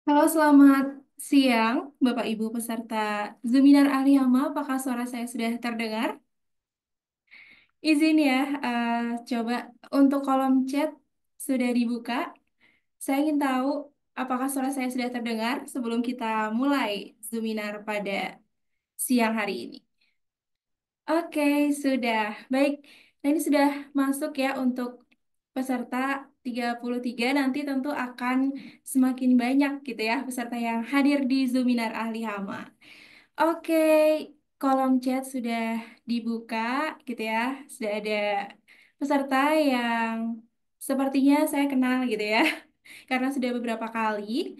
Halo, selamat siang, Bapak Ibu peserta Zeminar Ahli Hama. Apakah suara saya sudah terdengar? Izin ya, coba untuk kolom chat sudah dibuka. Saya ingin tahu apakah suara saya sudah terdengar sebelum kita mulai Zeminar pada siang hari ini. Oke, sudah. Baik. Nah, ini sudah masuk ya untuk peserta 33. Nanti tentu akan semakin banyak gitu ya peserta yang hadir di Zeminar Ahli Hama. Oke, kolom chat sudah dibuka gitu ya. Sudah ada peserta yang sepertinya saya kenal gitu ya. Karena sudah beberapa kali.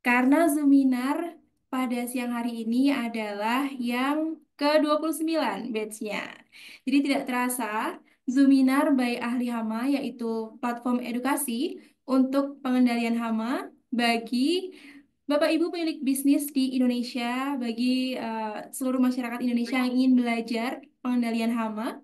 Karena Zoominar pada siang hari ini adalah yang ke-29 batch-nya. Jadi tidak terasa, Zoominar by Ahli Hama yaitu platform edukasi untuk pengendalian hama bagi Bapak Ibu pemilik bisnis di Indonesia, bagi seluruh masyarakat Indonesia yang ingin belajar pengendalian hama,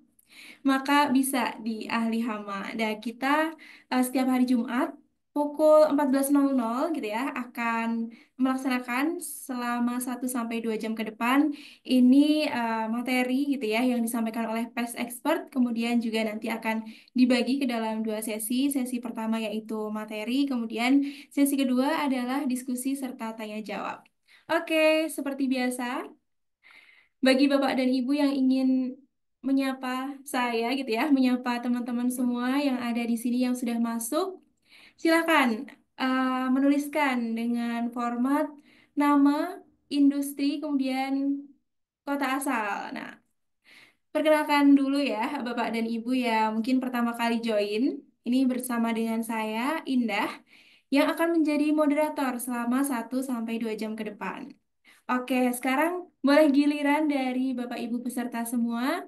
maka bisa di Ahli Hama. Dan kita setiap hari Jumat pukul 14.00 gitu ya akan melaksanakan selama 1 sampai 2 jam ke depan ini materi gitu ya yang disampaikan oleh past expert, kemudian juga nanti akan dibagi ke dalam dua sesi. Sesi pertama yaitu materi, kemudian sesi kedua adalah diskusi serta tanya jawab. Oke, seperti biasa, bagi Bapak dan Ibu yang ingin menyapa saya gitu ya, menyapa teman-teman semua yang ada di sini yang sudah masuk, silakan menuliskan dengan format nama, industri, kemudian kota asal. Nah, perkenalkan dulu ya Bapak dan Ibu yang mungkin pertama kali join. Ini bersama dengan saya, Indah, yang akan menjadi moderator selama 1 sampai 2 jam ke depan. Oke, sekarang boleh giliran dari Bapak Ibu peserta semua.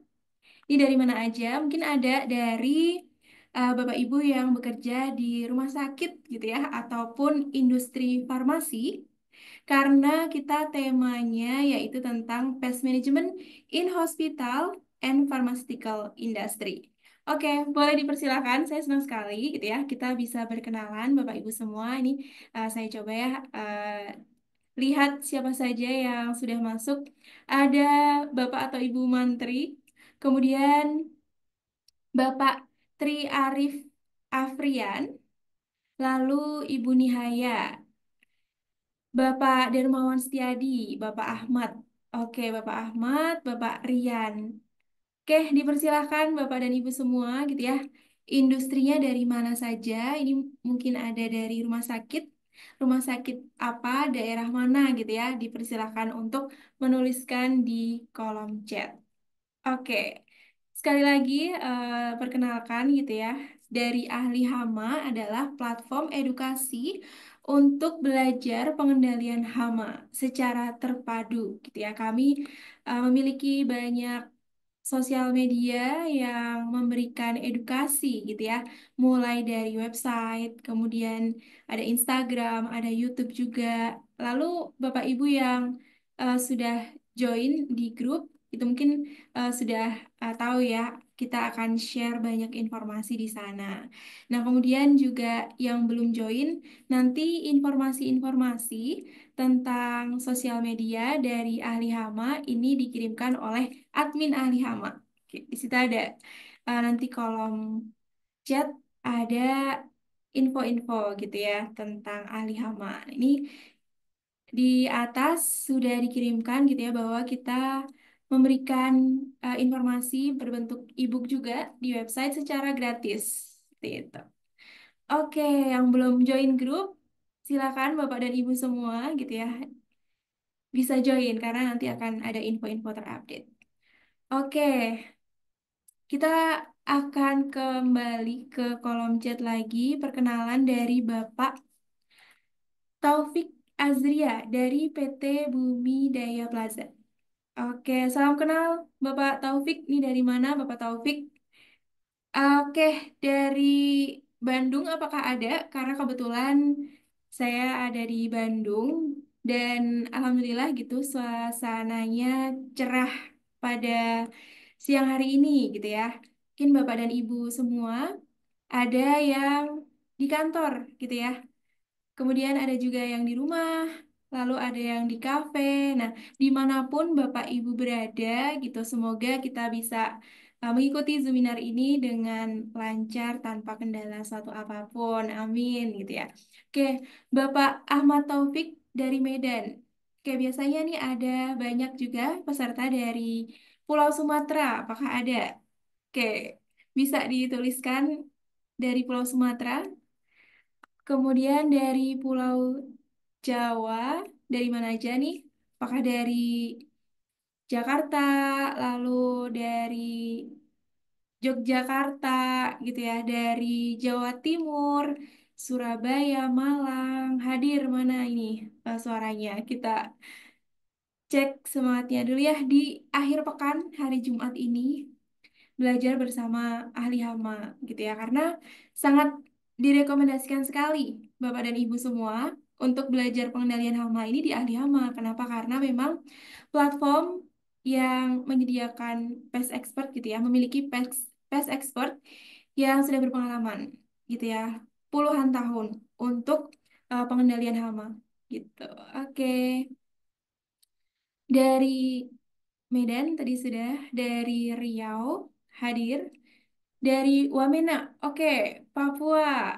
Ini dari mana aja? Mungkin ada dari Bapak Ibu yang bekerja di rumah sakit gitu ya, ataupun industri farmasi. Karena kita temanya yaitu tentang pest management in hospital and pharmaceutical industry. Oke, boleh dipersilakan. Saya senang sekali gitu ya. Kita bisa berkenalan Bapak Ibu semua. Ini saya coba ya lihat siapa saja yang sudah masuk. Ada Bapak atau Ibu Mantri, kemudian Bapak Tri Arif Afrian, lalu Ibu Nihaya, Bapak Dermawan Setiadi, Bapak Ahmad. Oke, Bapak Ahmad, Bapak Rian. Oke, dipersilahkan Bapak dan Ibu semua gitu ya. Industrinya dari mana saja? Ini mungkin ada dari rumah sakit apa, daerah mana gitu ya. Dipersilahkan untuk menuliskan di kolom chat. Oke, sekali lagi perkenalkan gitu ya. Dari Ahli Hama adalah platform edukasi untuk belajar pengendalian hama secara terpadu gitu ya. Kami memiliki banyak sosial media yang memberikan edukasi gitu ya, mulai dari website, kemudian ada Instagram, ada YouTube juga. Lalu Bapak Ibu yang sudah join di grup itu mungkin sudah tahu ya, kita akan share banyak informasi di sana. Nah, kemudian juga yang belum join, nanti informasi-informasi tentang sosial media dari Ahli Hama ini dikirimkan oleh admin Ahli Hama. Oke, di situ ada nanti kolom chat ada info-info gitu ya tentang Ahli Hama. Ini di atas sudah dikirimkan gitu ya bahwa kita memberikan informasi berbentuk e-book juga di website secara gratis. Seperti itu. Oke, yang belum join grup, silakan Bapak dan Ibu semua gitu ya bisa join karena nanti akan ada info-info terupdate. Oke, kita akan kembali ke kolom chat lagi. Perkenalan dari Bapak Taufik Azria dari PT Bumi Daya Plaza. Oke, salam kenal Bapak Taufik. Ini dari mana Bapak Taufik? Oke, dari Bandung apakah ada? Karena kebetulan saya ada di Bandung dan alhamdulillah gitu suasananya cerah pada siang hari ini gitu ya. Mungkin Bapak dan Ibu semua ada yang di kantor gitu ya. Kemudian ada juga yang di rumah, lalu ada yang di kafe. Nah, dimanapun Bapak Ibu berada gitu, semoga kita bisa mengikuti seminar ini dengan lancar tanpa kendala suatu apapun. Amin gitu ya. Oke, Bapak Ahmad Taufik dari Medan. Oke, biasanya nih ada banyak juga peserta dari Pulau Sumatera. Apakah ada? Oke, bisa dituliskan dari Pulau Sumatera. Kemudian dari Pulau Jawa, dari mana aja nih? Apakah dari Jakarta, lalu dari Yogyakarta, gitu ya, dari Jawa Timur, Surabaya, Malang, hadir mana ini suaranya? Kita cek semangatnya dulu ya di akhir pekan hari Jumat ini belajar bersama ahli hama gitu ya karena sangat direkomendasikan sekali Bapak dan Ibu semua untuk belajar pengendalian hama ini di ahli hama. Kenapa? Karena memang platform yang menyediakan pest expert gitu ya, memiliki pest expert yang sudah berpengalaman gitu ya, puluhan tahun untuk pengendalian hama gitu. Oke. Dari Medan tadi sudah, dari Riau hadir. Dari Wamena, oke, Papua,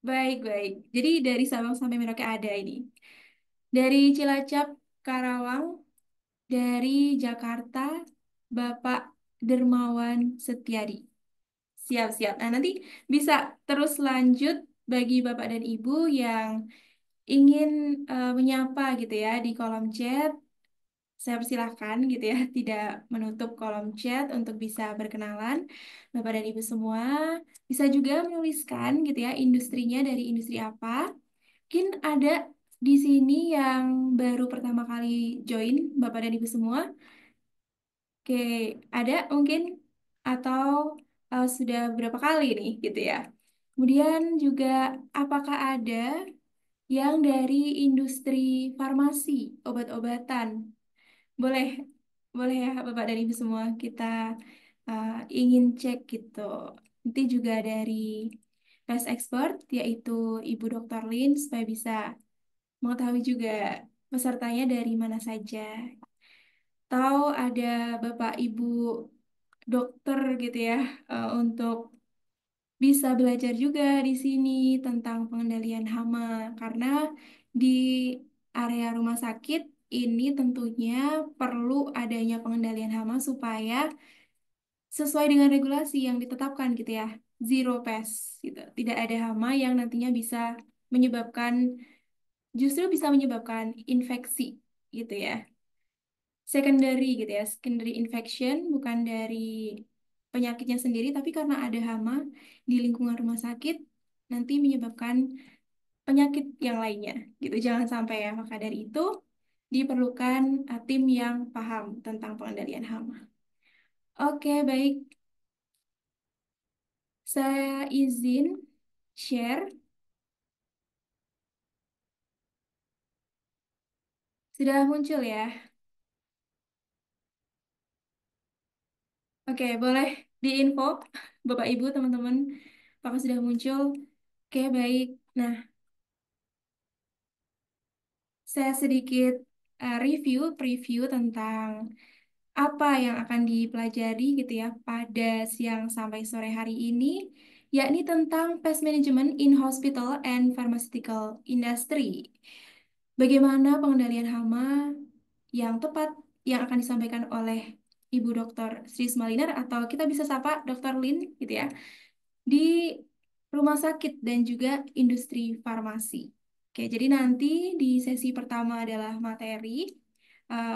baik-baik. Jadi dari Sabang sampai Merauke ada ini. Dari Cilacap, Karawang, dari Jakarta, Bapak Dermawan Setiadi. Siap-siap. Nah, nanti bisa terus lanjut bagi Bapak dan Ibu yang ingin menyapa gitu ya di kolom chat. Saya persilahkan gitu ya, tidak menutup kolom chat untuk bisa berkenalan. Bapak dan Ibu semua bisa juga menuliskan gitu ya, industrinya dari industri apa. Mungkin ada di sini yang baru pertama kali join, Bapak dan Ibu semua. Oke, ada mungkin atau sudah berapa kali nih gitu ya. Kemudian juga apakah ada yang dari industri farmasi, obat-obatan? Boleh, boleh ya Bapak dan Ibu semua kita uh, ingin cek gitu. Nanti juga dari pest expert yaitu Ibu Dr. Lin supaya bisa mengetahui juga pesertanya dari mana saja. Tahu ada Bapak Ibu dokter gitu ya untuk bisa belajar juga di sini tentang pengendalian hama karena di area rumah sakit ini tentunya perlu adanya pengendalian hama supaya sesuai dengan regulasi yang ditetapkan gitu ya. Zero pest gitu. Tidak ada hama yang nantinya bisa menyebabkan justru bisa menyebabkan infeksi gitu ya. Secondary gitu ya. Secondary infection bukan dari penyakitnya sendiri tapi karena ada hama di lingkungan rumah sakit nanti menyebabkan penyakit yang lainnya gitu. Jangan sampai ya. Maka dari itu diperlukan tim yang paham tentang pengendalian hama. Oke, baik. Saya izin share. Sudah muncul ya. Oke, boleh diinfo Bapak Ibu teman-teman apakah sudah muncul? Oke, baik. Nah, saya sedikit preview tentang apa yang akan dipelajari gitu ya pada siang sampai sore hari ini, yakni tentang pest management in hospital and pharmaceutical industry. Bagaimana pengendalian hama yang tepat yang akan disampaikan oleh Ibu Dr. Sri Smalinar atau kita bisa sapa Dr. Lin gitu ya di rumah sakit dan juga industri farmasi. Oke, jadi nanti di sesi pertama adalah materi.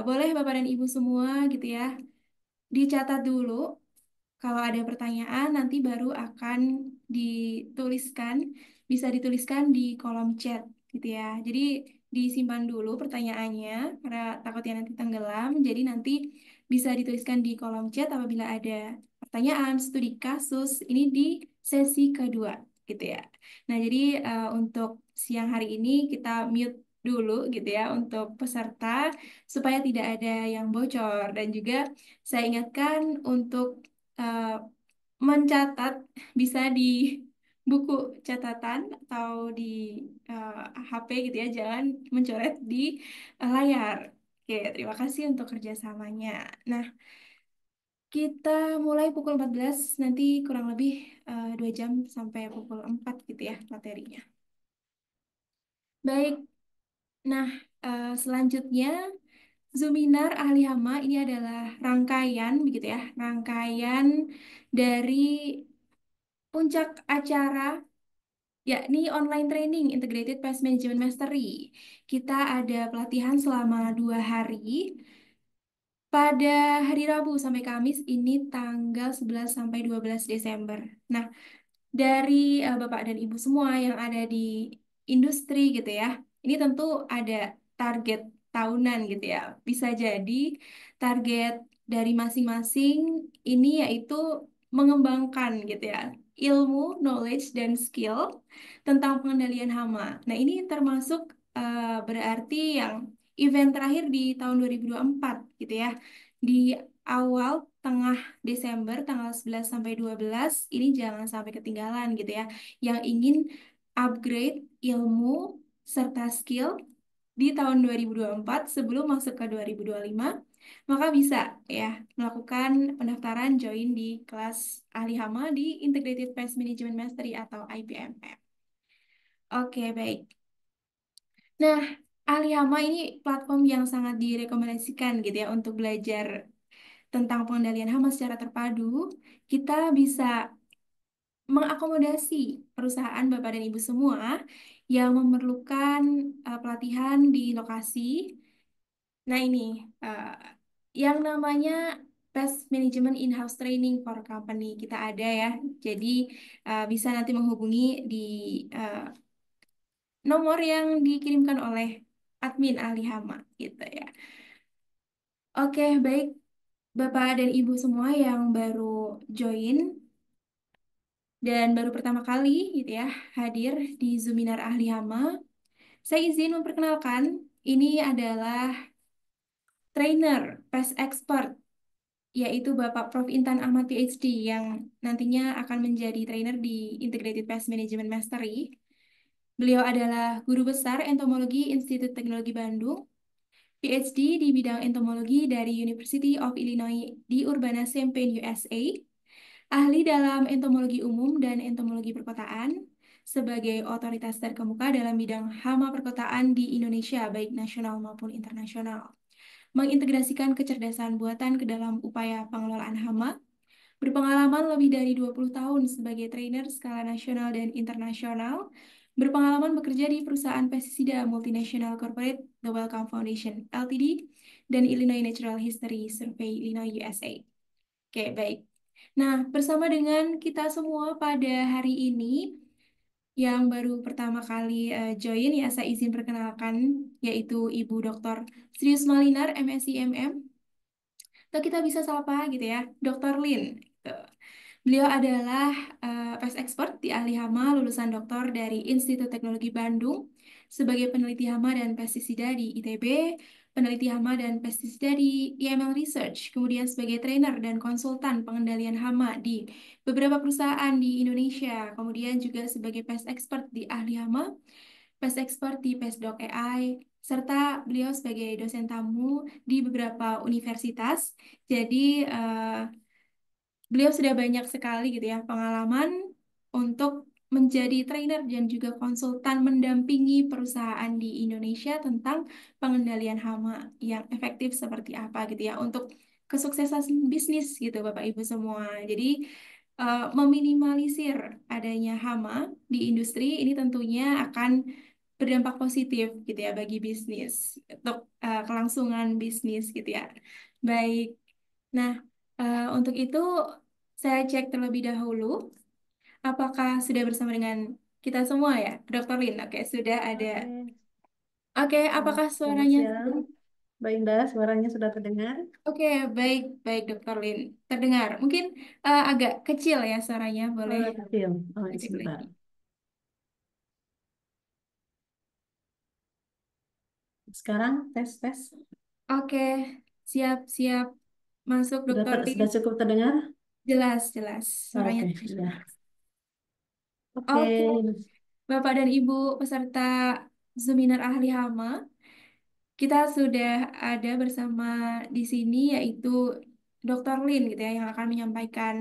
Boleh Bapak dan Ibu semua gitu ya dicatat dulu kalau ada pertanyaan nanti baru akan dituliskan, bisa dituliskan di kolom chat gitu ya. Jadi disimpan dulu pertanyaannya karena takutnya nanti tenggelam. Jadi nanti bisa dituliskan di kolom chat apabila ada pertanyaan studi kasus ini di sesi kedua gitu ya. Nah, jadi untuk siang hari ini kita mute dulu gitu ya untuk peserta supaya tidak ada yang bocor dan juga saya ingatkan untuk eh, mencatat bisa di buku catatan atau di eh, HP gitu ya, jangan mencoret di layar. Oke, terima kasih untuk kerjasamanya. Nah, kita mulai pukul 14, nanti kurang lebih 2 jam sampai pukul 4 gitu ya materinya. Baik, nah selanjutnya Zuminar Ahli Hama ini adalah rangkaian begitu ya, rangkaian dari puncak acara yakni online training Integrated Pest Management Mastery. Kita ada pelatihan selama 2 hari pada hari Rabu sampai Kamis ini tanggal 11 sampai 12 Desember. Nah, dari Bapak dan Ibu semua yang ada di industri gitu ya. Ini tentu ada target tahunan gitu ya. Bisa jadi target dari masing-masing ini yaitu mengembangkan gitu ya ilmu, knowledge, dan skill tentang pengendalian hama. Nah, ini termasuk berarti yang event terakhir di tahun 2024 gitu ya. Di awal tengah Desember tanggal 11 sampai 12 ini jangan sampai ketinggalan gitu ya. Yang ingin upgrade ilmu serta skill di tahun 2024 sebelum masuk ke 2025, maka bisa ya melakukan pendaftaran join di kelas ahli hama di Integrated Pest Management Mastery atau IPMM. Oke, baik. Nah, ahli hama ini platform yang sangat direkomendasikan gitu ya untuk belajar tentang pengendalian hama secara terpadu. Kita bisa mengakomodasi perusahaan Bapak dan Ibu semua yang memerlukan pelatihan di lokasi. Nah, ini eh, yang namanya Pest Management In-house Training for Company kita ada ya. Jadi bisa nanti menghubungi di eh, nomor yang dikirimkan oleh admin ahli hama gitu ya. Oke, baik Bapak dan Ibu semua yang baru join dan baru pertama kali gitu ya hadir di Zoominar Ahli Hama. Saya izin memperkenalkan, ini adalah trainer pest expert yaitu Bapak Prof. Intan Ahmad PhD yang nantinya akan menjadi trainer di Integrated Pest Management Mastery. Beliau adalah guru besar entomologi Institut Teknologi Bandung, PhD di bidang entomologi dari University of Illinois di Urbana-Champaign, USA, ahli dalam entomologi umum dan entomologi perkotaan, sebagai otoritas terkemuka dalam bidang hama perkotaan di Indonesia, baik nasional maupun internasional. Mengintegrasikan kecerdasan buatan ke dalam upaya pengelolaan hama, berpengalaman lebih dari 20 tahun sebagai trainer skala nasional dan internasional, berpengalaman bekerja di perusahaan pestisida multinasional corporate The Wellcome Foundation Ltd dan Illinois Natural History Survey Illinois USA. Oke, baik. Nah, bersama dengan kita semua pada hari ini yang baru pertama kali join ya saya izin perkenalkan yaitu Ibu Dr. Srius Malinar MSc MM atau kita bisa sapa gitu ya, Dr. Lin. Gitu. Beliau adalah pest expert di ahli hama lulusan doktor dari Institut Teknologi Bandung sebagai peneliti hama dan pestisida di ITB, peneliti hama dan pestisida di IML Research, kemudian sebagai trainer dan konsultan pengendalian hama di beberapa perusahaan di Indonesia, kemudian juga sebagai pest expert di ahli hama, pest expert di Pestdoc AI, serta beliau sebagai dosen tamu di beberapa universitas. Jadi, beliau sudah banyak sekali gitu ya pengalaman untuk menjadi trainer dan juga konsultan mendampingi perusahaan di Indonesia tentang pengendalian hama yang efektif seperti apa gitu ya untuk kesuksesan bisnis gitu Bapak Ibu semua. Jadi meminimalisir adanya hama di industri ini tentunya akan berdampak positif gitu ya bagi bisnis untuk kelangsungan bisnis gitu ya. Baik. Nah, untuk itu saya cek terlebih dahulu apakah sudah bersama dengan kita semua ya, Dr. Lin. Oke, sudah ada. Oke, Oke, selamat, apakah selamat suaranya? siang. Mbak Indah, suaranya sudah terdengar? Oke, baik, baik, Dr. Lin. Terdengar. Mungkin agak kecil ya suaranya, boleh Kecil. Oh, dicek sebentar. lagi. Sekarang tes tes. Oke, siap, siap. Masuk, Dr. Lin. Sudah cukup terdengar? Jelas, jelas. Suaranya. Oke, sudah. Oke, Oke, Bapak dan Ibu peserta seminar ahli hama, kita sudah ada bersama di sini yaitu Dr. Lin gitu ya yang akan menyampaikan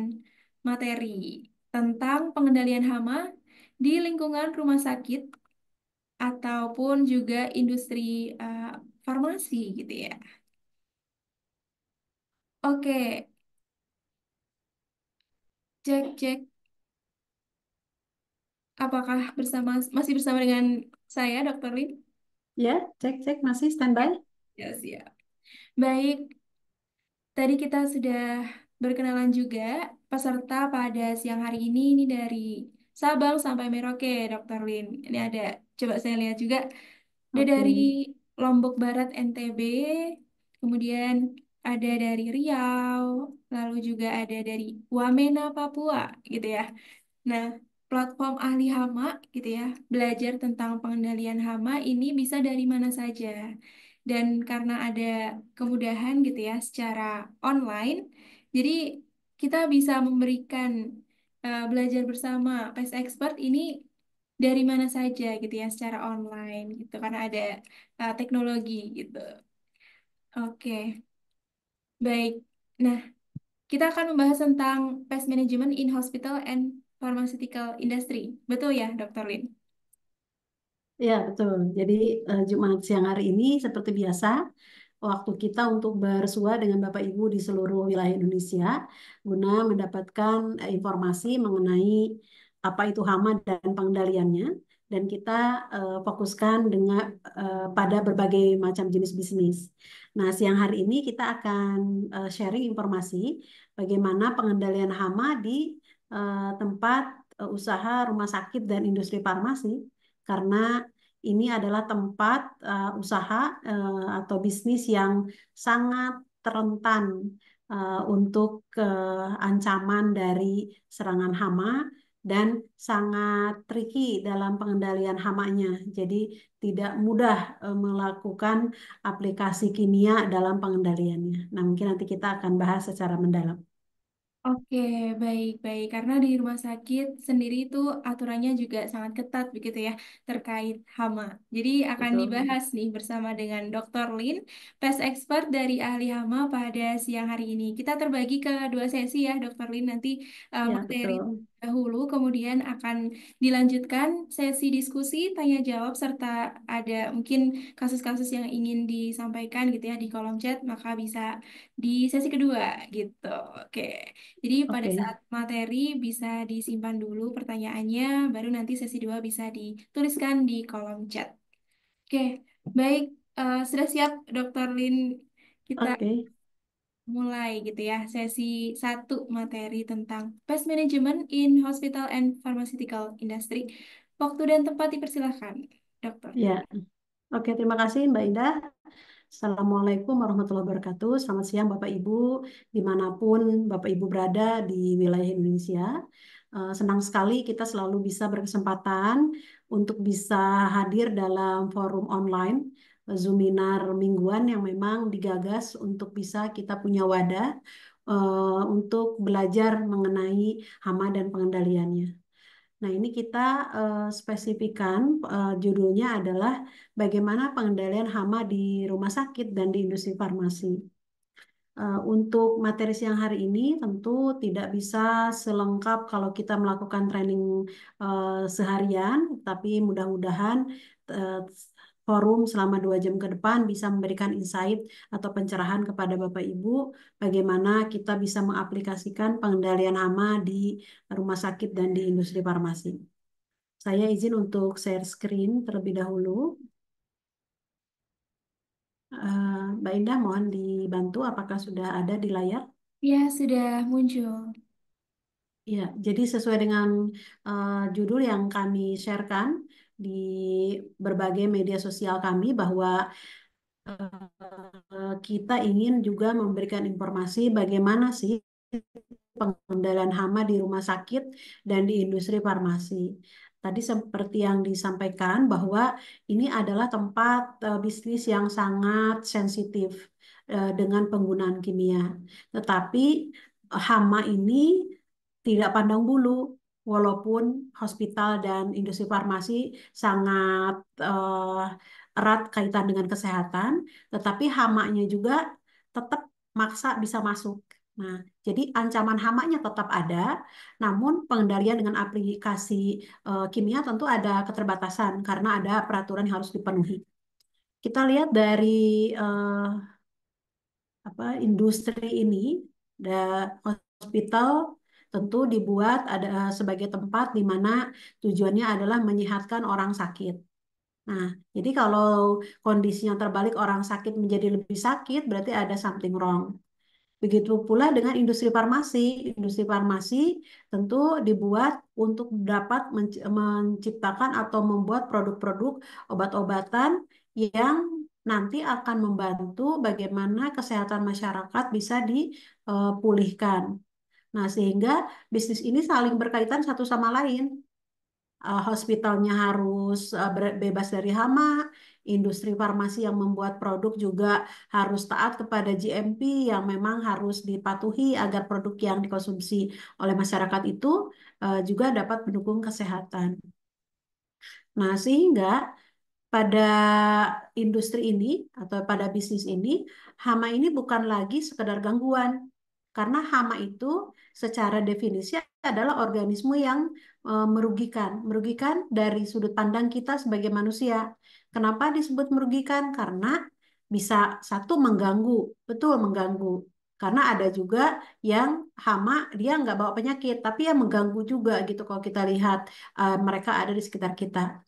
materi tentang pengendalian hama di lingkungan rumah sakit ataupun juga industri eh, farmasi gitu ya. Oke, cek cek apakah masih bersama dengan saya Dr. Lin? ya, cek cek masih standby. Ya, ya siap. Baik, tadi kita sudah berkenalan juga peserta pada siang hari ini dari Sabang sampai Merauke, Dr. Lin. Ini ada, coba saya lihat juga, ada Oke, dari Lombok Barat NTB, kemudian ada dari Riau, lalu juga ada dari Wamena Papua, gitu ya. Nah, platform ahli hama gitu ya, belajar tentang pengendalian hama ini bisa dari mana saja. Dan karena ada kemudahan gitu ya secara online, jadi kita bisa memberikan belajar bersama PES Expert ini dari mana saja gitu ya secara online gitu karena ada teknologi gitu. Oke, baik. Nah, kita akan membahas tentang pest management in hospital and pharmaceutical industry. Betul ya, Dr. Lin? ya betul. Jadi Jumat siang hari ini seperti biasa, waktu kita untuk bersua dengan Bapak Ibu di seluruh wilayah Indonesia guna mendapatkan informasi mengenai apa itu hama dan pengendaliannya dan kita fokuskan dengan pada berbagai macam jenis bisnis. Nah, siang hari ini kita akan sharing informasi bagaimana pengendalian hama di tempat usaha rumah sakit dan industri farmasi karena ini adalah tempat usaha atau bisnis yang sangat rentan untuk ancaman dari serangan hama dan sangat tricky dalam pengendalian hamanya. Jadi tidak mudah melakukan aplikasi kimia dalam pengendaliannya. Nah, mungkin nanti kita akan bahas secara mendalam. Oke, baik-baik. Karena di rumah sakit sendiri itu aturannya juga sangat ketat begitu ya terkait hama. Jadi akan Betul. dibahas nih bersama dengan Dr. Lin, pest expert dari ahli hama pada siang hari ini. Kita terbagi ke dua sesi ya, Dr. Lin. Nanti Ya, materi betul. dahulu, kemudian akan dilanjutkan sesi diskusi, tanya jawab, serta ada mungkin kasus-kasus yang ingin disampaikan gitu ya di kolom chat, maka bisa di sesi kedua gitu. Oke. Jadi pada Oke. saat materi bisa disimpan dulu pertanyaannya, baru nanti sesi 2 bisa dituliskan di kolom chat. Oke, baik. Sudah siap, Dr. Lin? Kita Oke. mulai gitu ya. Sesi satu materi tentang pest management in hospital and pharmaceutical industry. Waktu dan tempat dipersilahkan, Dokter. Ya. Oke, terima kasih Mbak Indah. Assalamualaikum warahmatullahi wabarakatuh. Selamat siang Bapak Ibu, dimanapun Bapak Ibu berada di wilayah Indonesia. Senang sekali kita selalu bisa berkesempatan untuk bisa hadir dalam forum online Zoominar mingguan yang memang digagas untuk bisa kita punya wadah untuk belajar mengenai hama dan pengendaliannya. Nah, ini kita spesifikan judulnya adalah bagaimana pengendalian hama di rumah sakit dan di industri farmasi. Untuk materi siang hari ini tentu tidak bisa selengkap kalau kita melakukan training seharian, tapi mudah-mudahan eh, forum selama 2 jam ke depan bisa memberikan insight atau pencerahan kepada Bapak Ibu bagaimana kita bisa mengaplikasikan pengendalian hama di rumah sakit dan di industri farmasi. Saya izin untuk share screen terlebih dahulu. Mbak Indah, mohon dibantu apakah sudah ada di layar? Ya, sudah muncul. Ya, jadi sesuai dengan judul yang kami sharekan di berbagai media sosial kami bahwa kita ingin juga memberikan informasi bagaimana sih pengendalian hama di rumah sakit dan di industri farmasi. Tadi seperti yang disampaikan bahwa ini adalah tempat bisnis yang sangat sensitif dengan penggunaan kimia. Tetapi hama ini tidak pandang bulu walaupun hospital dan industri farmasi sangat erat kaitan dengan kesehatan, tetapi hamanya juga tetap maksa bisa masuk. Nah, jadi ancaman hamanya tetap ada, namun pengendalian dengan aplikasi kimia tentu ada keterbatasan karena ada peraturan yang harus dipenuhi. Kita lihat dari eh, industri ini, da, hospital tentu dibuat ada sebagai tempat di mana tujuannya adalah menyehatkan orang sakit. Nah, jadi kalau kondisinya terbalik orang sakit menjadi lebih sakit, berarti ada something wrong. Begitu pula dengan industri farmasi. Industri farmasi tentu dibuat untuk dapat menciptakan atau membuat produk-produk obat-obatan yang nanti akan membantu bagaimana kesehatan masyarakat bisa dipulihkan. Nah, sehingga bisnis ini saling berkaitan satu sama lain. Hospitalnya harus bebas dari hama, industri farmasi yang membuat produk juga harus taat kepada GMP yang memang harus dipatuhi agar produk yang dikonsumsi oleh masyarakat itu juga dapat mendukung kesehatan. Nah, sehingga pada industri ini atau pada bisnis ini, hama ini bukan lagi sekedar gangguan. Karena hama itu secara definisi adalah organisme yang merugikan. Merugikan dari sudut pandang kita sebagai manusia. Kenapa disebut merugikan? Karena bisa satu mengganggu, betul mengganggu. Karena ada juga yang hama dia nggak bawa penyakit, tapi yang mengganggu juga gitu kalau kita lihat mereka ada di sekitar kita.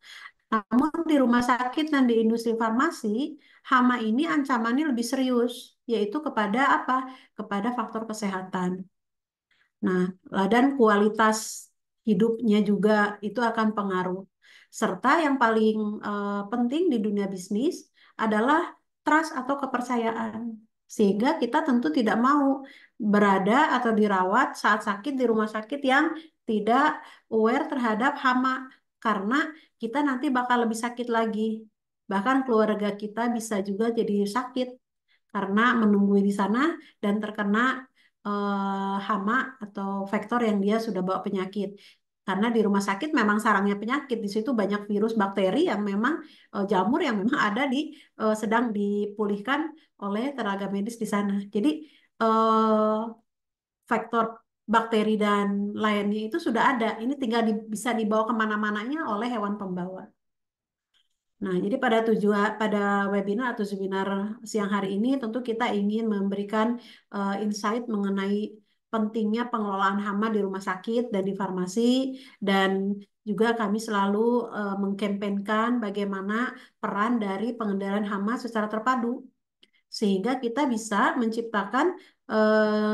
Namun di rumah sakit dan di industri farmasi, hama ini ancamannya lebih serius, yaitu kepada apa? Kepada faktor kesehatan. Nah, dan kualitas hidupnya juga itu akan pengaruh. Serta yang paling penting di dunia bisnis adalah trust atau kepercayaan. Sehingga kita tentu tidak mau berada atau dirawat saat sakit di rumah sakit yang tidak aware terhadap hama. Karena kita nanti bakal lebih sakit lagi. Bahkan keluarga kita bisa juga jadi sakit karena menunggui di sana dan terkena hama atau vektor yang dia sudah bawa penyakit. Karena di rumah sakit memang sarangnya penyakit, di situ banyak virus, bakteri yang memang jamur yang memang ada sedang dipulihkan oleh tenaga medis di sana. Jadi eh, faktor bakteri dan lainnya itu sudah ada. Ini tinggal bisa dibawa kemana-mananya oleh hewan pembawa. Nah, jadi pada webinar atau seminar siang hari ini tentu kita ingin memberikan insight mengenai pentingnya pengelolaan hama di rumah sakit dan di farmasi dan juga kami selalu mengkampanyekan bagaimana peran dari pengendalian hama secara terpadu sehingga kita bisa menciptakan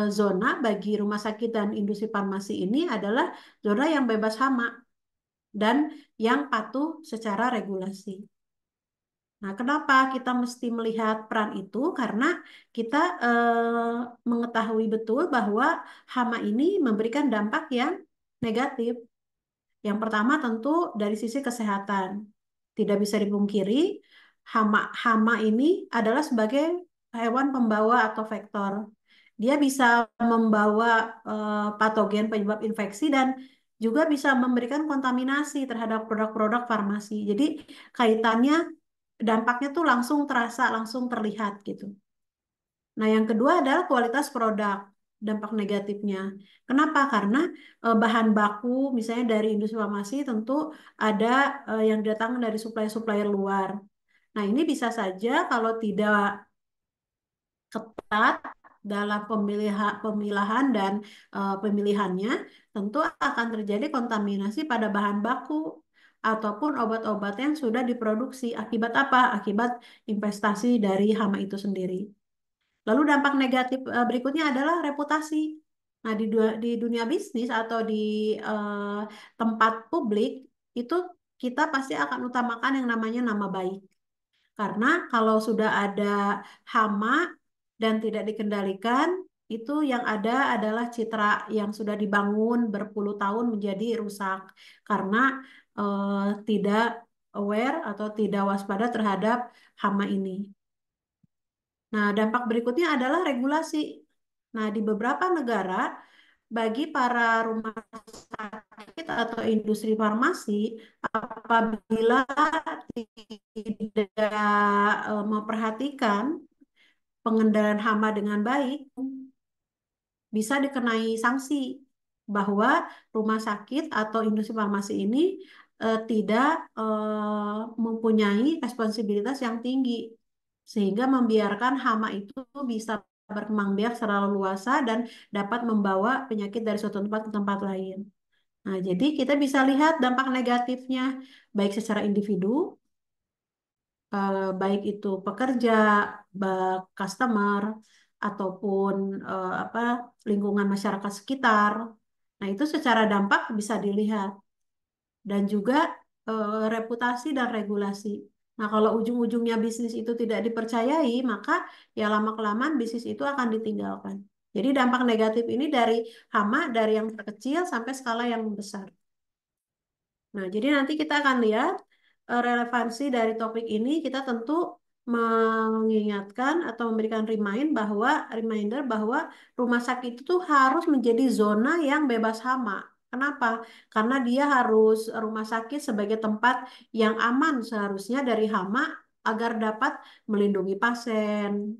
zona bagi rumah sakit dan industri farmasi ini adalah zona yang bebas hama dan yang patuh secara regulasi. Nah, kenapa kita mesti melihat peran itu? Karena kita mengetahui betul bahwa hama ini memberikan dampak yang negatif. Yang pertama tentu dari sisi kesehatan. Tidak bisa dipungkiri, hama ini adalah sebagai hewan pembawa atau vektor. Dia bisa membawa patogen penyebab infeksi dan juga bisa memberikan kontaminasi terhadap produk-produk farmasi. Jadi kaitannya dampaknya tuh langsung terasa, langsung terlihat gitu. Nah, yang kedua adalah kualitas produk, dampak negatifnya. Kenapa? Karena bahan baku misalnya dari industri farmasi tentu ada yang datang dari supplier-supplier luar. Nah, ini bisa saja kalau tidak ketat dalam pemilahan dan pemilihannya, tentu akan terjadi kontaminasi pada bahan baku ataupun obat-obat yang sudah diproduksi. Akibat apa? Akibat investasi dari hama itu sendiri. Lalu dampak negatif berikutnya adalah reputasi. Nah, di dunia bisnis atau di eh, tempat publik itu kita pasti akan utamakan yang namanya nama baik. Karena kalau sudah ada hama dan tidak dikendalikan, itu yang ada adalah citra yang sudah dibangun berpuluh tahun menjadi rusak karena tidak aware atau tidak waspada terhadap hama ini. Nah, dampak berikutnya adalah regulasi. Nah, di beberapa negara bagi para rumah sakit atau industri farmasi, apabila tidak memperhatikan pengendalian hama dengan baik, bisa dikenai sanksi bahwa rumah sakit atau industri farmasi ini tidak mempunyai responsibilitas yang tinggi, sehingga membiarkan hama itu bisa berkembang biak secara luasa dan dapat membawa penyakit dari suatu tempat ke tempat lain. Nah, jadi kita bisa lihat dampak negatifnya, baik secara individu, baik itu pekerja, customer, ataupun apa lingkungan masyarakat sekitar. Nah, itu secara dampak bisa dilihat dan juga reputasi dan regulasi. Nah, kalau ujung-ujungnya bisnis itu tidak dipercayai, maka ya lama-kelamaan bisnis itu akan ditinggalkan. Jadi dampak negatif ini dari hama dari yang terkecil sampai skala yang besar. Nah, jadi nanti kita akan lihat relevansi dari topik ini. Kita tentu mengingatkan atau memberikan reminder bahwa rumah sakit itu harus menjadi zona yang bebas hama. Kenapa? Karena dia harus rumah sakit sebagai tempat yang aman seharusnya dari hama agar dapat melindungi pasien,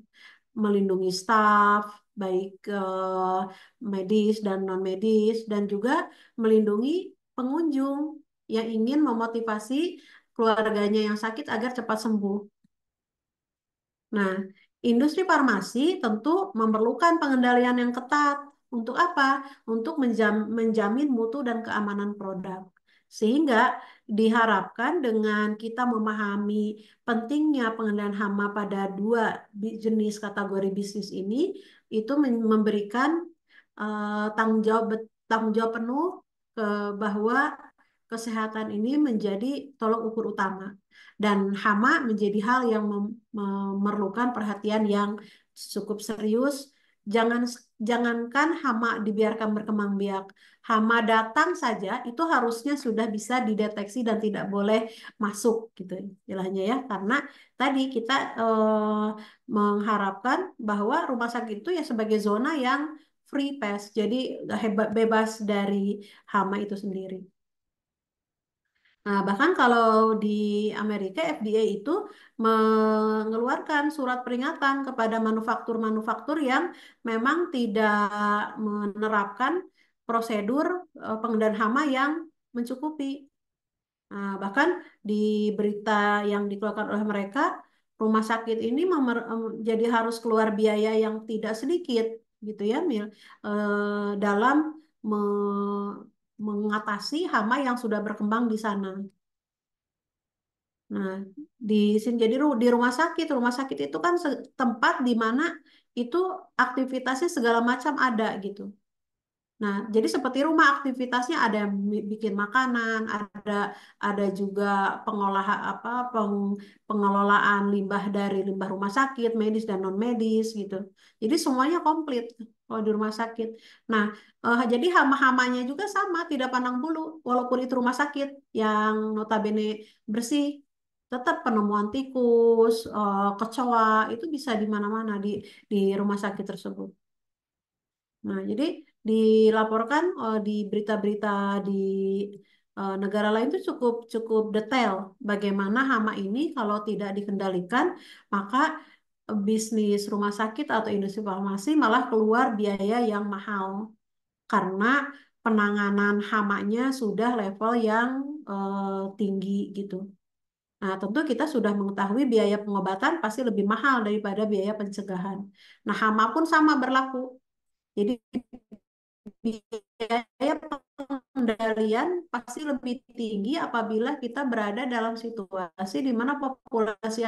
melindungi staf, baik medis dan non medis, dan juga melindungi pengunjung yang ingin memotivasi keluarganya yang sakit agar cepat sembuh. Nah, industri farmasi tentu memerlukan pengendalian yang ketat. Untuk apa? Untuk menjamin mutu dan keamanan produk. Sehingga diharapkan dengan kita memahami pentingnya pengendalian hama pada dua jenis kategori bisnis ini, itu memberikan tanggung jawab penuh ke bahwa kesehatan ini menjadi tolok ukur utama dan hama menjadi hal yang memerlukan perhatian yang cukup serius. Jangan jangankan hama dibiarkan berkembang biak, hama datang saja itu harusnya sudah bisa dideteksi dan tidak boleh masuk gitu istilahnya ya, karena tadi kita mengharapkan bahwa rumah sakit itu ya sebagai zona yang free pass, jadi bebas dari hama itu sendiri. Nah, bahkan kalau di Amerika FDA itu mengeluarkan surat peringatan kepada manufaktur-manufaktur yang memang tidak menerapkan prosedur pengendalian hama yang mencukupi. Nah, bahkan di berita yang dikeluarkan oleh mereka, rumah sakit ini jadi harus keluar biaya yang tidak sedikit, gitu ya, Mil, dalam mengatasi hama yang sudah berkembang di sana. Nah, di sini jadi di rumah sakit itu kan tempat di mana itu aktivitasnya segala macam ada gitu. Nah, jadi seperti rumah aktivitasnya ada yang bikin makanan, ada juga pengelolaan limbah dari limbah rumah sakit, medis dan non medis gitu. Jadi semuanya komplit kalau di rumah sakit. Nah, jadi hama-hamanya juga sama, tidak pandang bulu, walaupun itu rumah sakit yang notabene bersih, tetap penemuan tikus, kecoa itu bisa di mana-mana di rumah sakit tersebut. Nah, jadi dilaporkan di berita-berita di negara lain itu cukup cukup detail bagaimana hama ini kalau tidak dikendalikan, maka bisnis rumah sakit atau industri farmasi malah keluar biaya yang mahal karena penanganan hamanya sudah level yang tinggi gitu. Nah, tentu kita sudah mengetahui biaya pengobatan pasti lebih mahal daripada biaya pencegahan. Nah, hama pun sama berlaku. Jadi biaya pengendalian pasti lebih tinggi apabila kita berada dalam situasi di mana populasi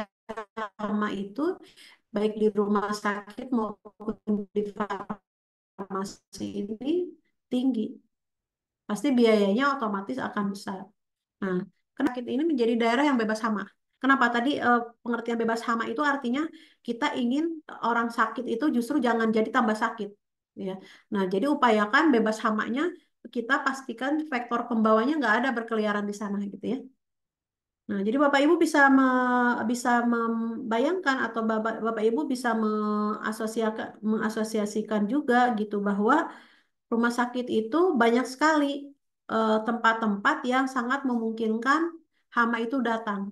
hama itu baik di rumah sakit maupun di farmasi ini tinggi. Pasti biayanya otomatis akan besar. Nah, penyakit ini menjadi daerah yang bebas hama. Kenapa tadi pengertian bebas hama itu artinya kita ingin orang sakit itu justru jangan jadi tambah sakit, ya. Nah, jadi upayakan bebas hamanya, kita pastikan faktor pembawanya nggak ada berkeliaran di sana, gitu ya. Nah, jadi Bapak Ibu bisa membayangkan atau Bapak Ibu bisa mengasosiasikan juga gitu bahwa rumah sakit itu banyak sekali tempat-tempat yang sangat memungkinkan hama itu datang.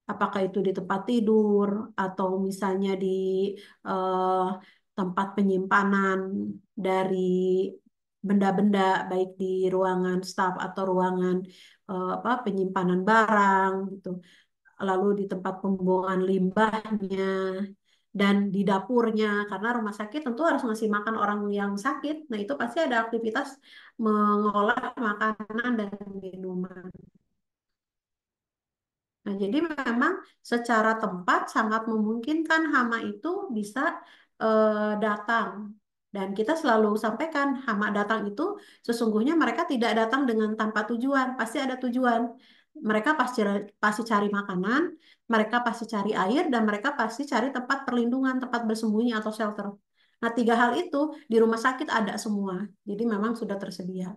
Apakah itu di tempat tidur atau misalnya di eh, tempat penyimpanan dari benda-benda, baik di ruangan staf atau ruangan apa penyimpanan barang gitu. Lalu di tempat pembuangan limbahnya dan di dapurnya, karena rumah sakit tentu harus ngasih makan orang yang sakit. Nah, itu pasti ada aktivitas mengolah makanan dan minuman. Nah, jadi memang secara tempat sangat memungkinkan hama itu bisa datang. Dan kita selalu sampaikan, hama datang itu sesungguhnya mereka tidak datang dengan tanpa tujuan, pasti ada tujuan. Mereka pasti pasti cari makanan, mereka pasti cari air, dan mereka pasti cari tempat perlindungan, tempat bersembunyi atau shelter. Nah, tiga hal itu di rumah sakit ada semua. Jadi memang sudah tersedia.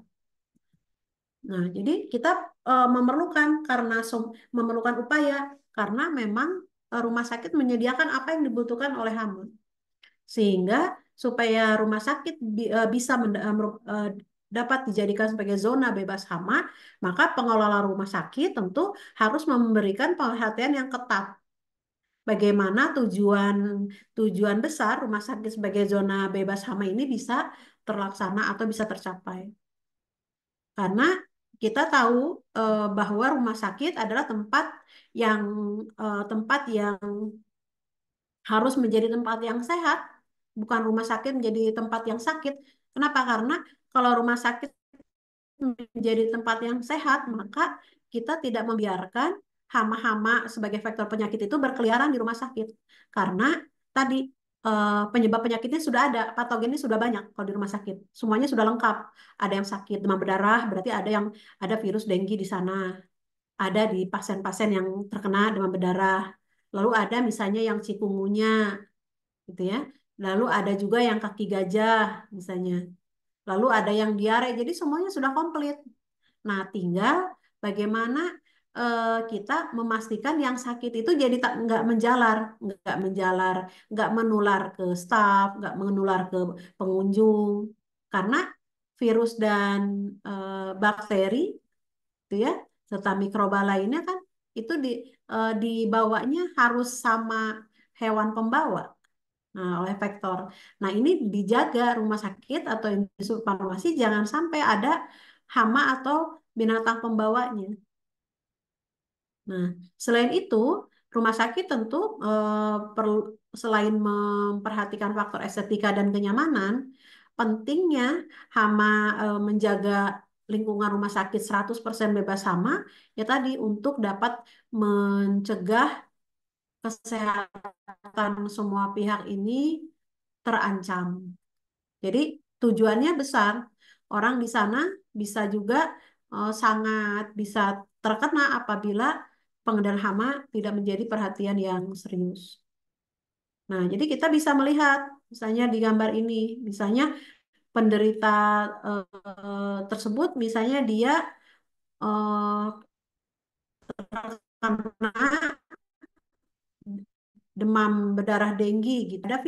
Nah, jadi kita memerlukan karena memerlukan upaya karena memang rumah sakit menyediakan apa yang dibutuhkan oleh hama. Sehingga supaya rumah sakit bisa dapat dijadikan sebagai zona bebas hama, maka pengelola rumah sakit tentu harus memberikan perhatian yang ketat. Bagaimana tujuan tujuan besar rumah sakit sebagai zona bebas hama ini bisa terlaksana atau bisa tercapai. Karena kita tahu bahwa rumah sakit adalah yang tempat yang harus menjadi tempat yang sehat, bukan rumah sakit menjadi tempat yang sakit. Kenapa? Karena kalau rumah sakit menjadi tempat yang sehat, maka kita tidak membiarkan hama-hama sebagai faktor penyakit itu berkeliaran di rumah sakit. Karena tadi penyebab penyakitnya sudah ada, patogennya sudah banyak kalau di rumah sakit. Semuanya sudah lengkap. Ada yang sakit demam berdarah, berarti ada virus dengue di sana. Ada di pasien-pasien yang terkena demam berdarah. Lalu ada misalnya yang cikungunya, gitu ya. Lalu ada juga yang kaki gajah, misalnya. Lalu ada yang diare. Jadi semuanya sudah komplit. Nah, tinggal bagaimana kita memastikan yang sakit itu jadi tak nggak menular ke staf, nggak menular ke pengunjung, karena virus dan bakteri itu ya, serta mikroba lainnya kan itu dibawanya harus sama hewan pembawa. Nah, oleh vektor. Nah, ini dijaga rumah sakit atau industri farmasi jangan sampai ada hama atau binatang pembawanya. Nah, selain itu, rumah sakit tentu perlu selain memperhatikan faktor estetika dan kenyamanan, pentingnya hama menjaga lingkungan rumah sakit 100% bebas hama ya tadi untuk dapat mencegah kesehatan semua pihak ini terancam. Jadi tujuannya besar. Orang di sana bisa juga sangat bisa terkena apabila pengendalian hama tidak menjadi perhatian yang serius. Nah, jadi kita bisa melihat, misalnya di gambar ini, misalnya penderita tersebut, misalnya dia eh, terkena demam berdarah denggi gitu. Ada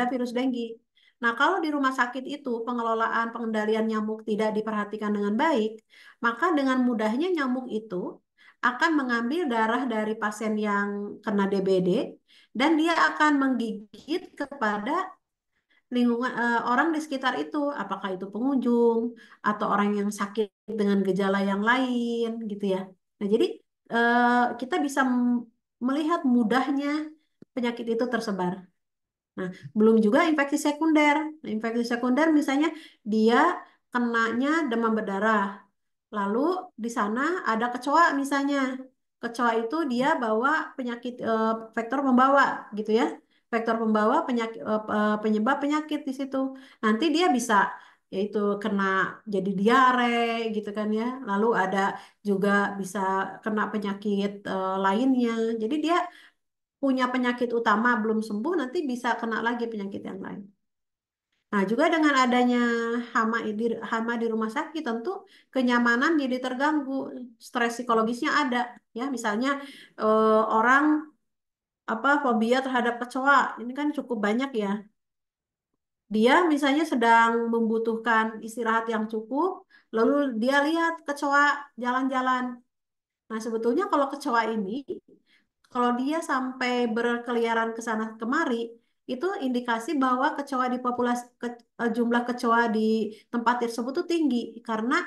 virus denggi. Nah, kalau di rumah sakit itu pengelolaan pengendalian nyamuk tidak diperhatikan dengan baik, maka dengan mudahnya nyamuk itu akan mengambil darah dari pasien yang kena DBD dan dia akan menggigit kepada lingkungan orang di sekitar itu, apakah itu pengunjung atau orang yang sakit dengan gejala yang lain gitu ya. Nah, jadi kita bisa melihat mudahnya penyakit itu tersebar. Nah, belum juga infeksi sekunder. Nah, infeksi sekunder misalnya dia kenanya demam berdarah. Lalu di sana ada kecoa misalnya. Kecoa itu dia bawa penyakit vektor pembawa gitu ya. Vektor pembawa penyakit penyebab penyakit di situ. Nanti dia bisa yaitu kena jadi diare gitu kan ya. Lalu ada juga bisa kena penyakit lainnya. Jadi dia punya penyakit utama belum sembuh, nanti bisa kena lagi penyakit yang lain. Nah, juga dengan adanya hama di rumah sakit, tentu kenyamanan jadi terganggu, stres psikologisnya ada. Ya, misalnya orang apa fobia terhadap kecoa, ini kan cukup banyak ya. Dia misalnya sedang membutuhkan istirahat yang cukup, lalu dia lihat kecoa jalan-jalan. Nah, sebetulnya kalau kecoa ini, kalau dia sampai berkeliaran ke sana kemari, itu indikasi bahwa kecoa di jumlah kecoa di tempat tersebut tuh tinggi karena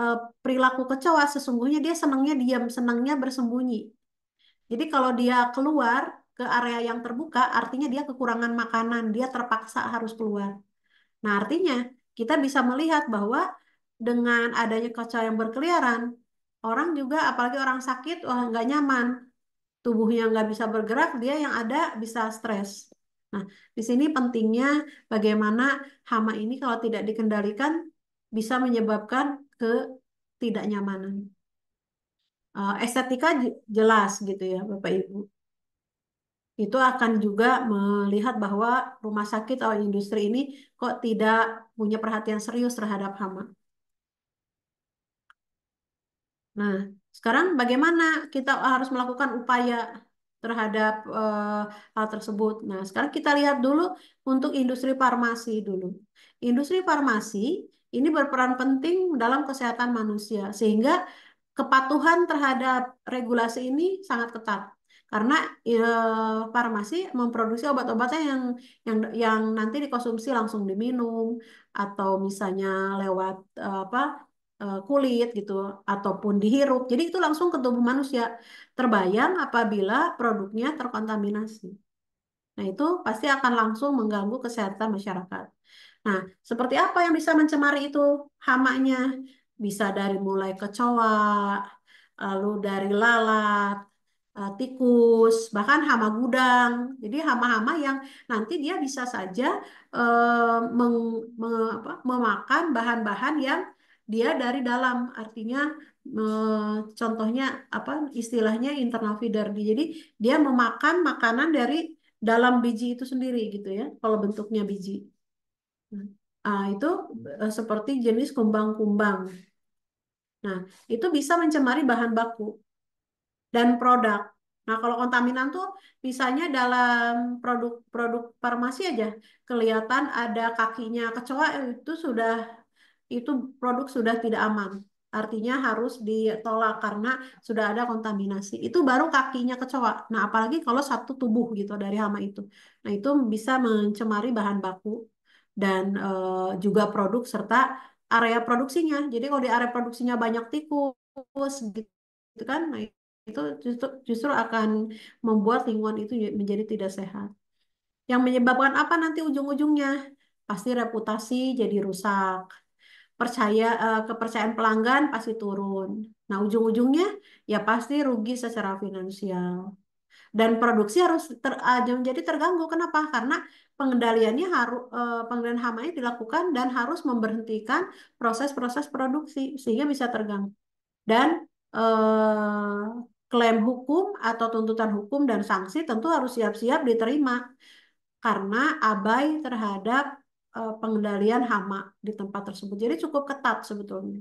eh, perilaku kecoa sesungguhnya dia senangnya diam, senangnya bersembunyi. Jadi kalau dia keluar ke area yang terbuka, artinya dia kekurangan makanan, dia terpaksa harus keluar. Nah, artinya kita bisa melihat bahwa dengan adanya kecoa yang berkeliaran, orang juga, apalagi orang sakit, wah nggak nyaman. Tubuhnya nggak bisa bergerak, dia yang ada bisa stres. Nah, di sini pentingnya bagaimana hama ini kalau tidak dikendalikan bisa menyebabkan ketidaknyamanan. Estetika jelas gitu ya, Bapak Ibu. Itu akan juga melihat bahwa rumah sakit atau industri ini kok tidak punya perhatian serius terhadap hama. Nah, sekarang bagaimana kita harus melakukan upaya terhadap hal tersebut? Nah, sekarang kita lihat dulu untuk industri farmasi dulu. Industri farmasi ini berperan penting dalam kesehatan manusia, sehingga kepatuhan terhadap regulasi ini sangat ketat. Karena farmasi memproduksi obat-obatan yang nanti dikonsumsi langsung diminum atau misalnya lewat kulit gitu ataupun dihirup. Jadi itu langsung ke tubuh manusia. Terbayang apabila produknya terkontaminasi. Nah, itu pasti akan langsung mengganggu kesehatan masyarakat. Nah, seperti apa yang bisa mencemari itu hamanya? Bisa dari mulai kecoa, lalu dari lalat, tikus, bahkan hama gudang. Jadi hama-hama yang nanti dia bisa saja memakan bahan-bahan yang dia dari dalam. Artinya contohnya apa istilahnya internal feeder. Jadi dia memakan makanan dari dalam biji itu sendiri gitu ya, kalau bentuknya biji. Itu seperti jenis kumbang-kumbang. Nah, itu bisa mencemari bahan baku dan produk. Nah, kalau kontaminan tuh misalnya dalam produk-produk farmasi aja kelihatan ada kakinya kecoa itu produk sudah tidak aman. Artinya harus ditolak karena sudah ada kontaminasi. Itu baru kakinya kecoa. Nah, apalagi kalau satu tubuh gitu dari hama itu. Nah, itu bisa mencemari bahan baku dan juga produk serta area produksinya. Jadi kalau di area produksinya banyak tikus gitu kan, nah itu justru akan membuat lingkungan itu menjadi tidak sehat. Yang menyebabkan apa nanti ujung-ujungnya? Pasti reputasi jadi rusak, kepercayaan pelanggan pasti turun. Nah, ujung-ujungnya ya pasti rugi secara finansial. Dan produksi harus menjadi terganggu. Kenapa? Karena pengendalian hamanya dilakukan dan harus memberhentikan proses-proses produksi sehingga bisa terganggu. Dan eh, klaim hukum atau tuntutan hukum dan sanksi tentu harus siap-siap diterima karena abai terhadap pengendalian hama di tempat tersebut. Jadi cukup ketat sebetulnya.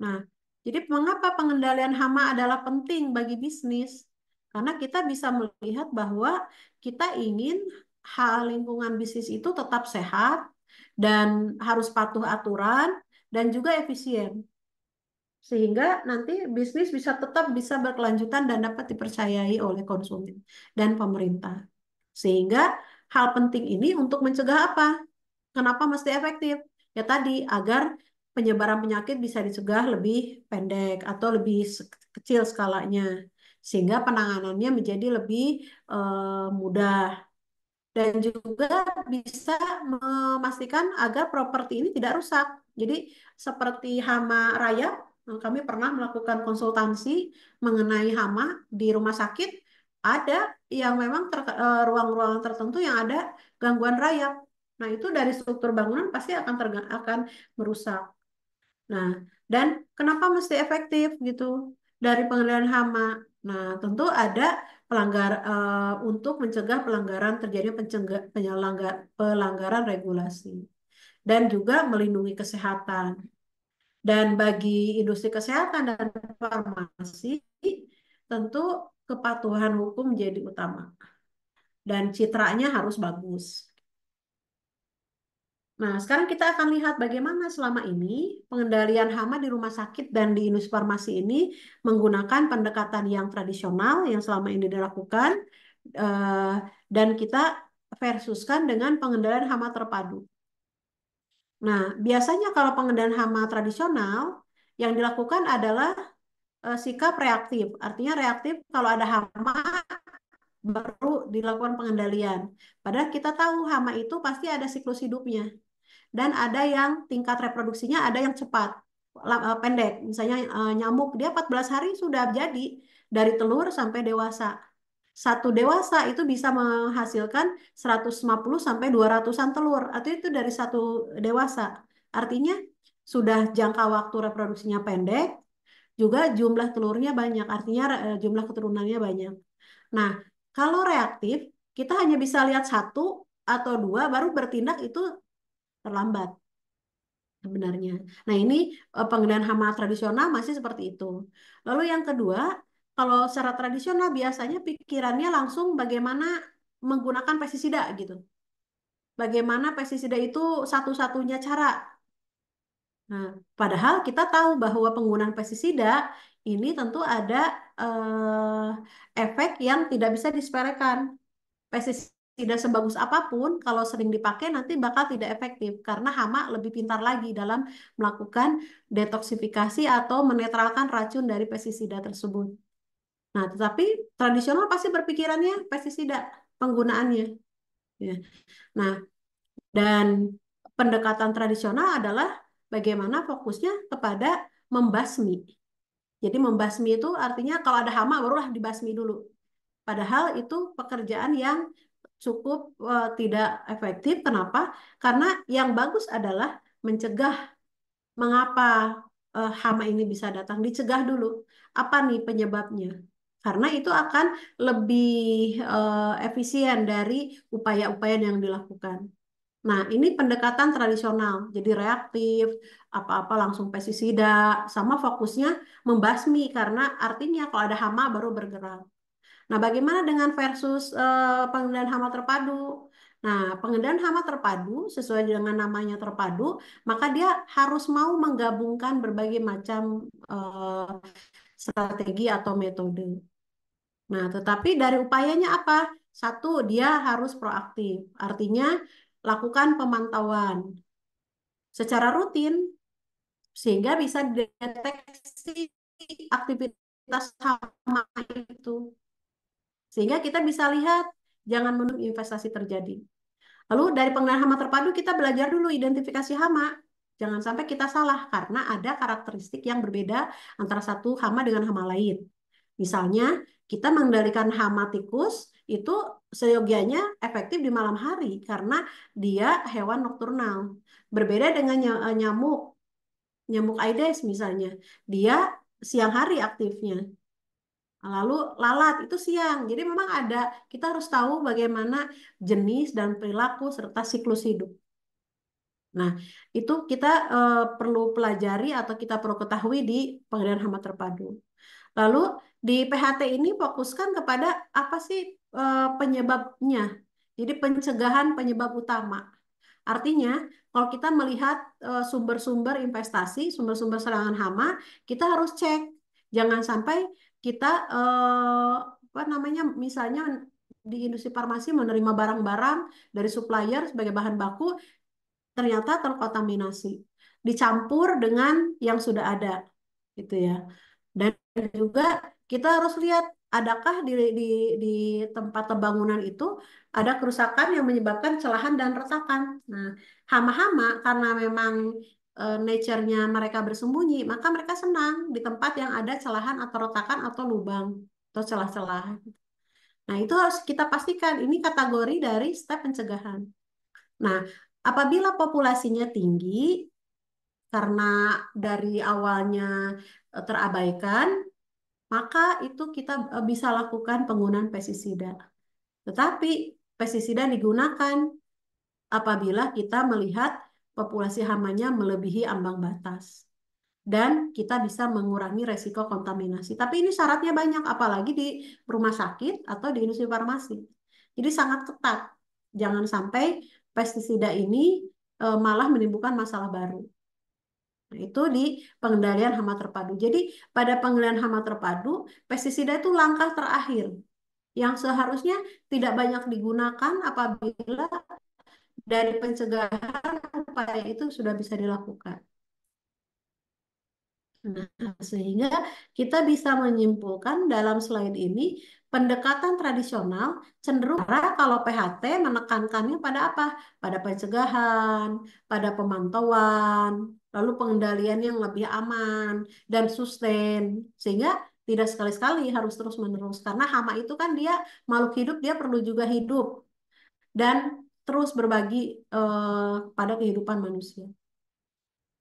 Nah, jadi mengapa pengendalian hama adalah penting bagi bisnis? Karena kita bisa melihat bahwa kita ingin hal lingkungan bisnis itu tetap sehat dan harus patuh aturan dan juga efisien. Sehingga nanti bisnis bisa berkelanjutan dan dapat dipercayai oleh konsumen dan pemerintah. Sehingga hal penting ini untuk mencegah apa? Kenapa mesti efektif? Ya tadi, agar penyebaran penyakit bisa dicegah lebih pendek atau lebih kecil skalanya. Sehingga penanganannya menjadi lebih mudah dan juga bisa memastikan agar properti ini tidak rusak. Jadi seperti hama rayap, kami pernah melakukan konsultasi mengenai hama di rumah sakit. Ada yang memang ruang-ruang tertentu yang ada gangguan rayap. Nah, itu dari struktur bangunan pasti akan merusak. Nah, dan kenapa mesti efektif gitu dari pengendalian hama? Nah, tentu ada untuk mencegah pelanggaran terjadi pelanggaran regulasi dan juga melindungi kesehatan. Dan bagi industri kesehatan dan farmasi, tentu kepatuhan hukum menjadi utama dan citranya harus bagus. Nah, sekarang kita akan lihat bagaimana selama ini pengendalian hama di rumah sakit dan di industri farmasi ini menggunakan pendekatan yang tradisional yang selama ini dilakukan, eh, dan kita versuskan dengan pengendalian hama terpadu. Nah, biasanya kalau pengendalian hama tradisional yang dilakukan adalah sikap reaktif. Artinya reaktif kalau ada hama baru dilakukan pengendalian. Padahal kita tahu hama itu pasti ada siklus hidupnya. Dan ada yang tingkat reproduksinya ada yang cepat, pendek. Misalnya nyamuk dia 14 hari sudah jadi dari telur sampai dewasa. Satu dewasa itu bisa menghasilkan 150 sampai 200-an telur. Atau itu dari satu dewasa. Artinya sudah jangka waktu reproduksinya pendek, juga jumlah telurnya banyak. Artinya jumlah keturunannya banyak. Nah, kalau reaktif, kita hanya bisa lihat satu atau dua, baru bertindak itu terlambat sebenarnya. Nah, ini pengendalian hama tradisional masih seperti itu. Lalu yang kedua, kalau secara tradisional biasanya pikirannya langsung bagaimana menggunakan pestisida gitu. Bagaimana pestisida itu satu-satunya cara. Nah, padahal kita tahu bahwa penggunaan pestisida ini tentu ada efek yang tidak bisa disepelekan. Pestisida sebagus apapun, kalau sering dipakai nanti bakal tidak efektif karena hama lebih pintar lagi dalam melakukan detoksifikasi atau menetralkan racun dari pestisida tersebut. Nah, tetapi tradisional pasti berpikirannya pestisida penggunaannya. Ya. Nah, dan pendekatan tradisional adalah bagaimana fokusnya kepada membasmi. Jadi membasmi itu artinya kalau ada hama barulah dibasmi dulu. Padahal itu pekerjaan yang cukup tidak efektif. Kenapa? Karena yang bagus adalah mencegah. Mengapa hama ini bisa datang? Dicegah dulu. Apa nih penyebabnya? Karena itu akan lebih efisien dari upaya-upaya yang dilakukan. Nah, ini pendekatan tradisional, jadi reaktif, apa-apa langsung pestisida, sama fokusnya membasmi, karena artinya kalau ada hama baru bergerak. Nah, bagaimana dengan versus pengendalian hama terpadu? Nah, pengendalian hama terpadu sesuai dengan namanya terpadu, maka dia harus mau menggabungkan berbagai macam eh, strategi atau metode. Nah, tetapi dari upayanya apa? Satu, dia harus proaktif. Artinya, lakukan pemantauan secara rutin sehingga bisa dideteksi aktivitas hama itu. Sehingga kita bisa lihat jangan menunggu investasi terjadi. Lalu dari pengenalan hama terpadu kita belajar dulu identifikasi hama. Jangan sampai kita salah karena ada karakteristik yang berbeda antara satu hama dengan hama lain. Misalnya kita mengendalikan hama tikus itu seyogianya efektif di malam hari karena dia hewan nokturnal. Berbeda dengan nyamuk, nyamuk Aedes misalnya. Dia siang hari aktifnya. Lalu lalat itu siang. Jadi memang ada, kita harus tahu bagaimana jenis dan perilaku serta siklus hidup. Nah, itu kita perlu pelajari atau kita perlu ketahui di pengendalian hama terpadu. Lalu di PHT ini fokuskan kepada apa sih penyebabnya. Jadi pencegahan penyebab utama. Artinya, kalau kita melihat sumber-sumber investasi, sumber-sumber serangan hama, kita harus cek. Jangan sampai kita apa namanya, misalnya di industri farmasi menerima barang-barang dari supplier sebagai bahan baku, ternyata terkontaminasi, dicampur dengan yang sudah ada, gitu ya. Dan juga kita harus lihat adakah di tempat pembangunan itu ada kerusakan yang menyebabkan celahan dan retakan. Nah, hama-hama karena memang nature-nya mereka bersembunyi, maka mereka senang di tempat yang ada celahan atau retakan atau lubang atau celah-celah. Nah, itu harus kita pastikan ini kategori dari step pencegahan. Nah, apabila populasinya tinggi karena dari awalnya terabaikan, maka itu kita bisa lakukan penggunaan pestisida. Tetapi pestisida digunakan apabila kita melihat populasi hamanya melebihi ambang batas dan kita bisa mengurangi resiko kontaminasi. Tapi ini syaratnya banyak, apalagi di rumah sakit atau di industri farmasi. Jadi sangat ketat. Jangan sampai pestisida ini malah menimbulkan masalah baru. Nah, itu di pengendalian hama terpadu. Jadi pada pengendalian hama terpadu, pestisida itu langkah terakhir yang seharusnya tidak banyak digunakan apabila dari pencegahan upaya itu sudah bisa dilakukan. Nah, sehingga kita bisa menyimpulkan dalam slide ini pendekatan tradisional cenderung karena kalau PHT menekankannya pada apa? Pada pencegahan, pada pemantauan, lalu pengendalian yang lebih aman dan sustain. Sehingga tidak sekali-sekali harus terus-menerus karena hama itu kan dia makhluk hidup, dia perlu juga hidup dan terus berbagi pada kehidupan manusia.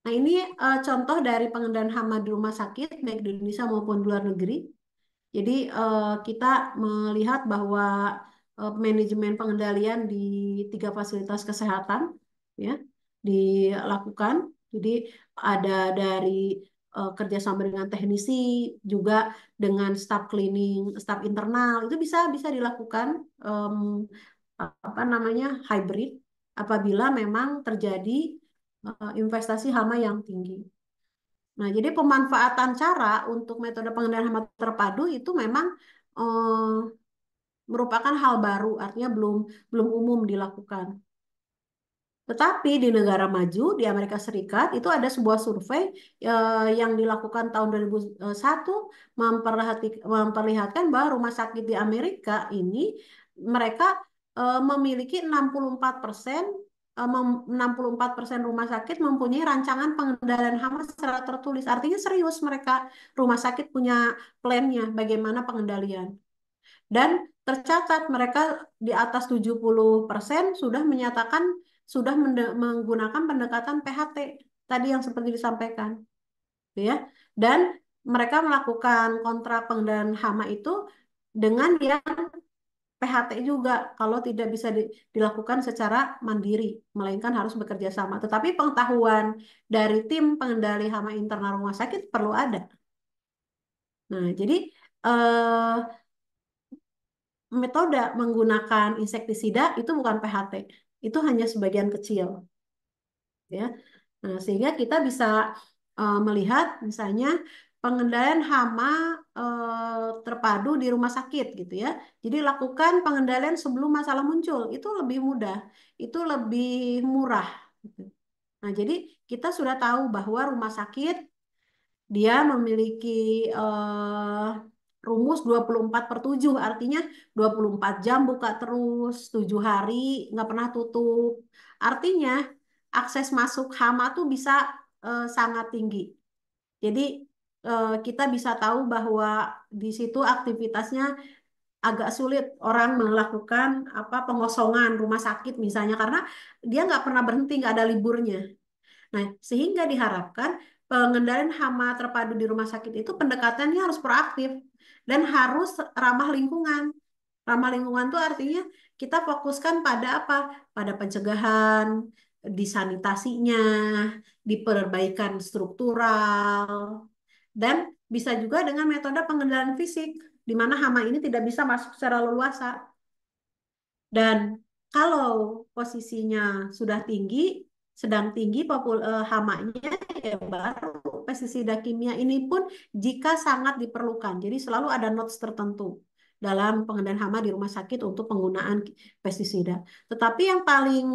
Nah, ini contoh dari pengendalian hama di rumah sakit, baik di Indonesia maupun di luar negeri. Jadi, kita melihat bahwa manajemen pengendalian di tiga fasilitas kesehatan ya dilakukan. Jadi, ada dari kerjasama dengan teknisi, juga dengan staf cleaning, staf internal, itu bisa bisa dilakukan em, apa namanya hybrid apabila memang terjadi investasi hama yang tinggi. Nah, jadi pemanfaatan cara untuk metode pengendalian hama terpadu itu memang eh, merupakan hal baru, artinya belum belum umum dilakukan. Tetapi di negara maju, di Amerika Serikat, itu ada sebuah survei yang dilakukan tahun 2001 memperlihatkan bahwa rumah sakit di Amerika ini mereka memiliki 64%, 64% rumah sakit mempunyai rancangan pengendalian hama secara tertulis. Artinya serius mereka rumah sakit punya plannya bagaimana pengendalian. Dan tercatat mereka di atas 70% sudah menyatakan sudah menggunakan pendekatan PHT tadi yang seperti disampaikan, gitu ya. Dan mereka melakukan kontrak pengendalian hama itu dengan yang PHT juga kalau tidak bisa dilakukan secara mandiri, melainkan harus bekerja sama. Tetapi pengetahuan dari tim pengendali hama internal rumah sakit perlu ada. Nah, jadi eh, metode menggunakan insektisida itu bukan PHT, itu hanya sebagian kecil, ya. Nah, sehingga kita bisa melihat misalnya pengendalian hama terpadu di rumah sakit gitu ya. Jadi lakukan pengendalian sebelum masalah muncul, itu lebih mudah, itu lebih murah, gitu. Nah, jadi kita sudah tahu bahwa rumah sakit dia memiliki rumus 24/7, artinya 24 jam buka terus, 7 hari nggak pernah tutup. Artinya akses masuk hama tuh bisa sangat tinggi. Jadi kita bisa tahu bahwa di situ aktivitasnya agak sulit orang melakukan apa pengosongan rumah sakit misalnya karena dia nggak pernah berhenti, nggak ada liburnya. Nah, sehingga diharapkan pengendalian hama terpadu di rumah sakit itu pendekatannya harus proaktif dan harus ramah lingkungan. Ramah lingkungan itu artinya kita fokuskan pada apa? Pada pencegahan, di sanitasinya, di perbaikan struktural, dan bisa juga dengan metode pengendalian fisik, di mana hama ini tidak bisa masuk secara leluasa. Dan kalau posisinya sudah tinggi, sedang tinggi hamanya, ya baru pestisida kimia ini pun jika sangat diperlukan. Jadi selalu ada notes tertentu dalam pengendalian hama di rumah sakit untuk penggunaan pestisida. Tetapi yang paling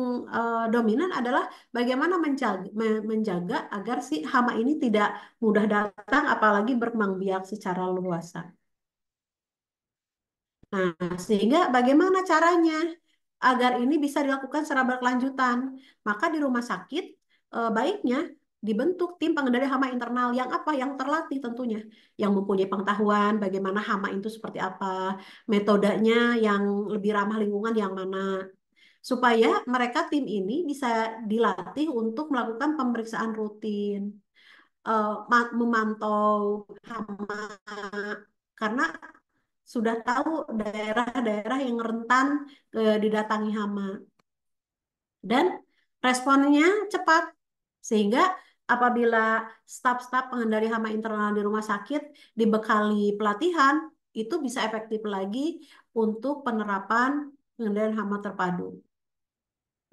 dominan adalah bagaimana menjaga agar si hama ini tidak mudah datang, apalagi berkembang biak secara luas. Nah, sehingga bagaimana caranya agar ini bisa dilakukan secara berkelanjutan? Maka di rumah sakit baiknya dibentuk tim pengendali hama internal yang apa? Yang terlatih tentunya, yang mempunyai pengetahuan bagaimana hama itu seperti apa, metodenya yang lebih ramah lingkungan yang mana, supaya mereka tim ini bisa dilatih untuk melakukan pemeriksaan rutin, memantau hama karena sudah tahu daerah-daerah yang rentan didatangi hama dan responnya cepat sehingga apabila staf-staf pengendali hama internal di rumah sakit dibekali pelatihan itu bisa efektif lagi untuk penerapan pengendalian hama terpadu.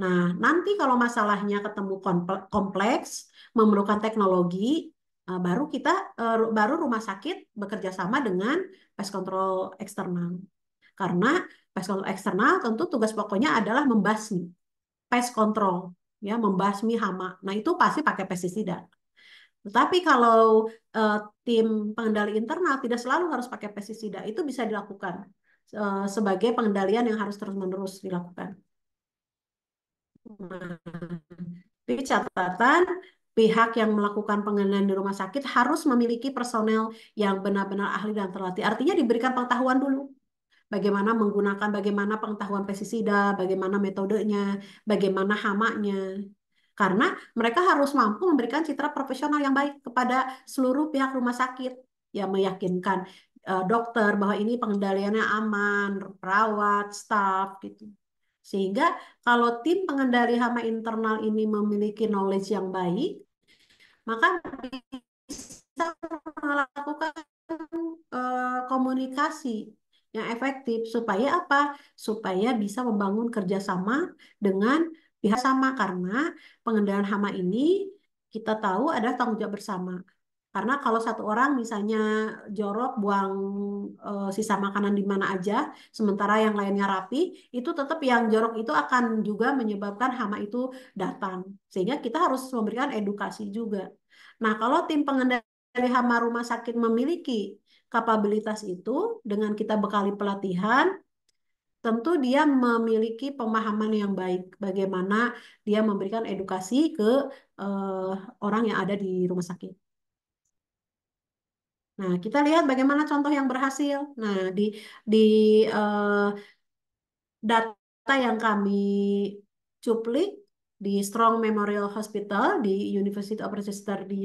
Nah, nanti kalau masalahnya ketemu kompleks, memerlukan teknologi, baru baru rumah sakit bekerja sama dengan pest control eksternal. Karena pest control eksternal tentu tugas pokoknya adalah membasmi pest control, ya, membasmi hama. Nah, itu pasti pakai pestisida. Tetapi kalau eh, tim pengendali internal tidak selalu harus pakai pestisida, itu bisa dilakukan sebagai pengendalian yang harus terus-menerus dilakukan. Tapi catatan, pihak yang melakukan pengendalian di rumah sakit harus memiliki personel yang benar-benar ahli dan terlatih. Artinya diberikan pengetahuan dulu. Bagaimana menggunakan, bagaimana pengetahuan pestisida, bagaimana metodenya, bagaimana hamanya. Karena mereka harus mampu memberikan citra profesional yang baik kepada seluruh pihak rumah sakit. Yang meyakinkan dokter bahwa ini pengendaliannya aman, perawat, staf, gitu. Sehingga kalau tim pengendali hama internal ini memiliki knowledge yang baik, maka bisa melakukan komunikasi yang efektif supaya apa? Supaya bisa membangun kerjasama dengan pihak sama karena pengendalian hama ini kita tahu ada tanggung jawab bersama. Karena kalau satu orang misalnya jorok buang sisa makanan di mana aja, sementara yang lainnya rapi, itu tetap yang jorok itu akan juga menyebabkan hama itu datang. Sehingga kita harus memberikan edukasi juga. Nah, kalau tim pengendali hama rumah sakit memiliki kapabilitas itu, dengan kita bekali pelatihan, tentu dia memiliki pemahaman yang baik bagaimana dia memberikan edukasi ke eh, orang yang ada di rumah sakit. Nah, kita lihat bagaimana contoh yang berhasil. Nah, di eh, data yang kami cuplik di Strong Memorial Hospital di University of Rochester di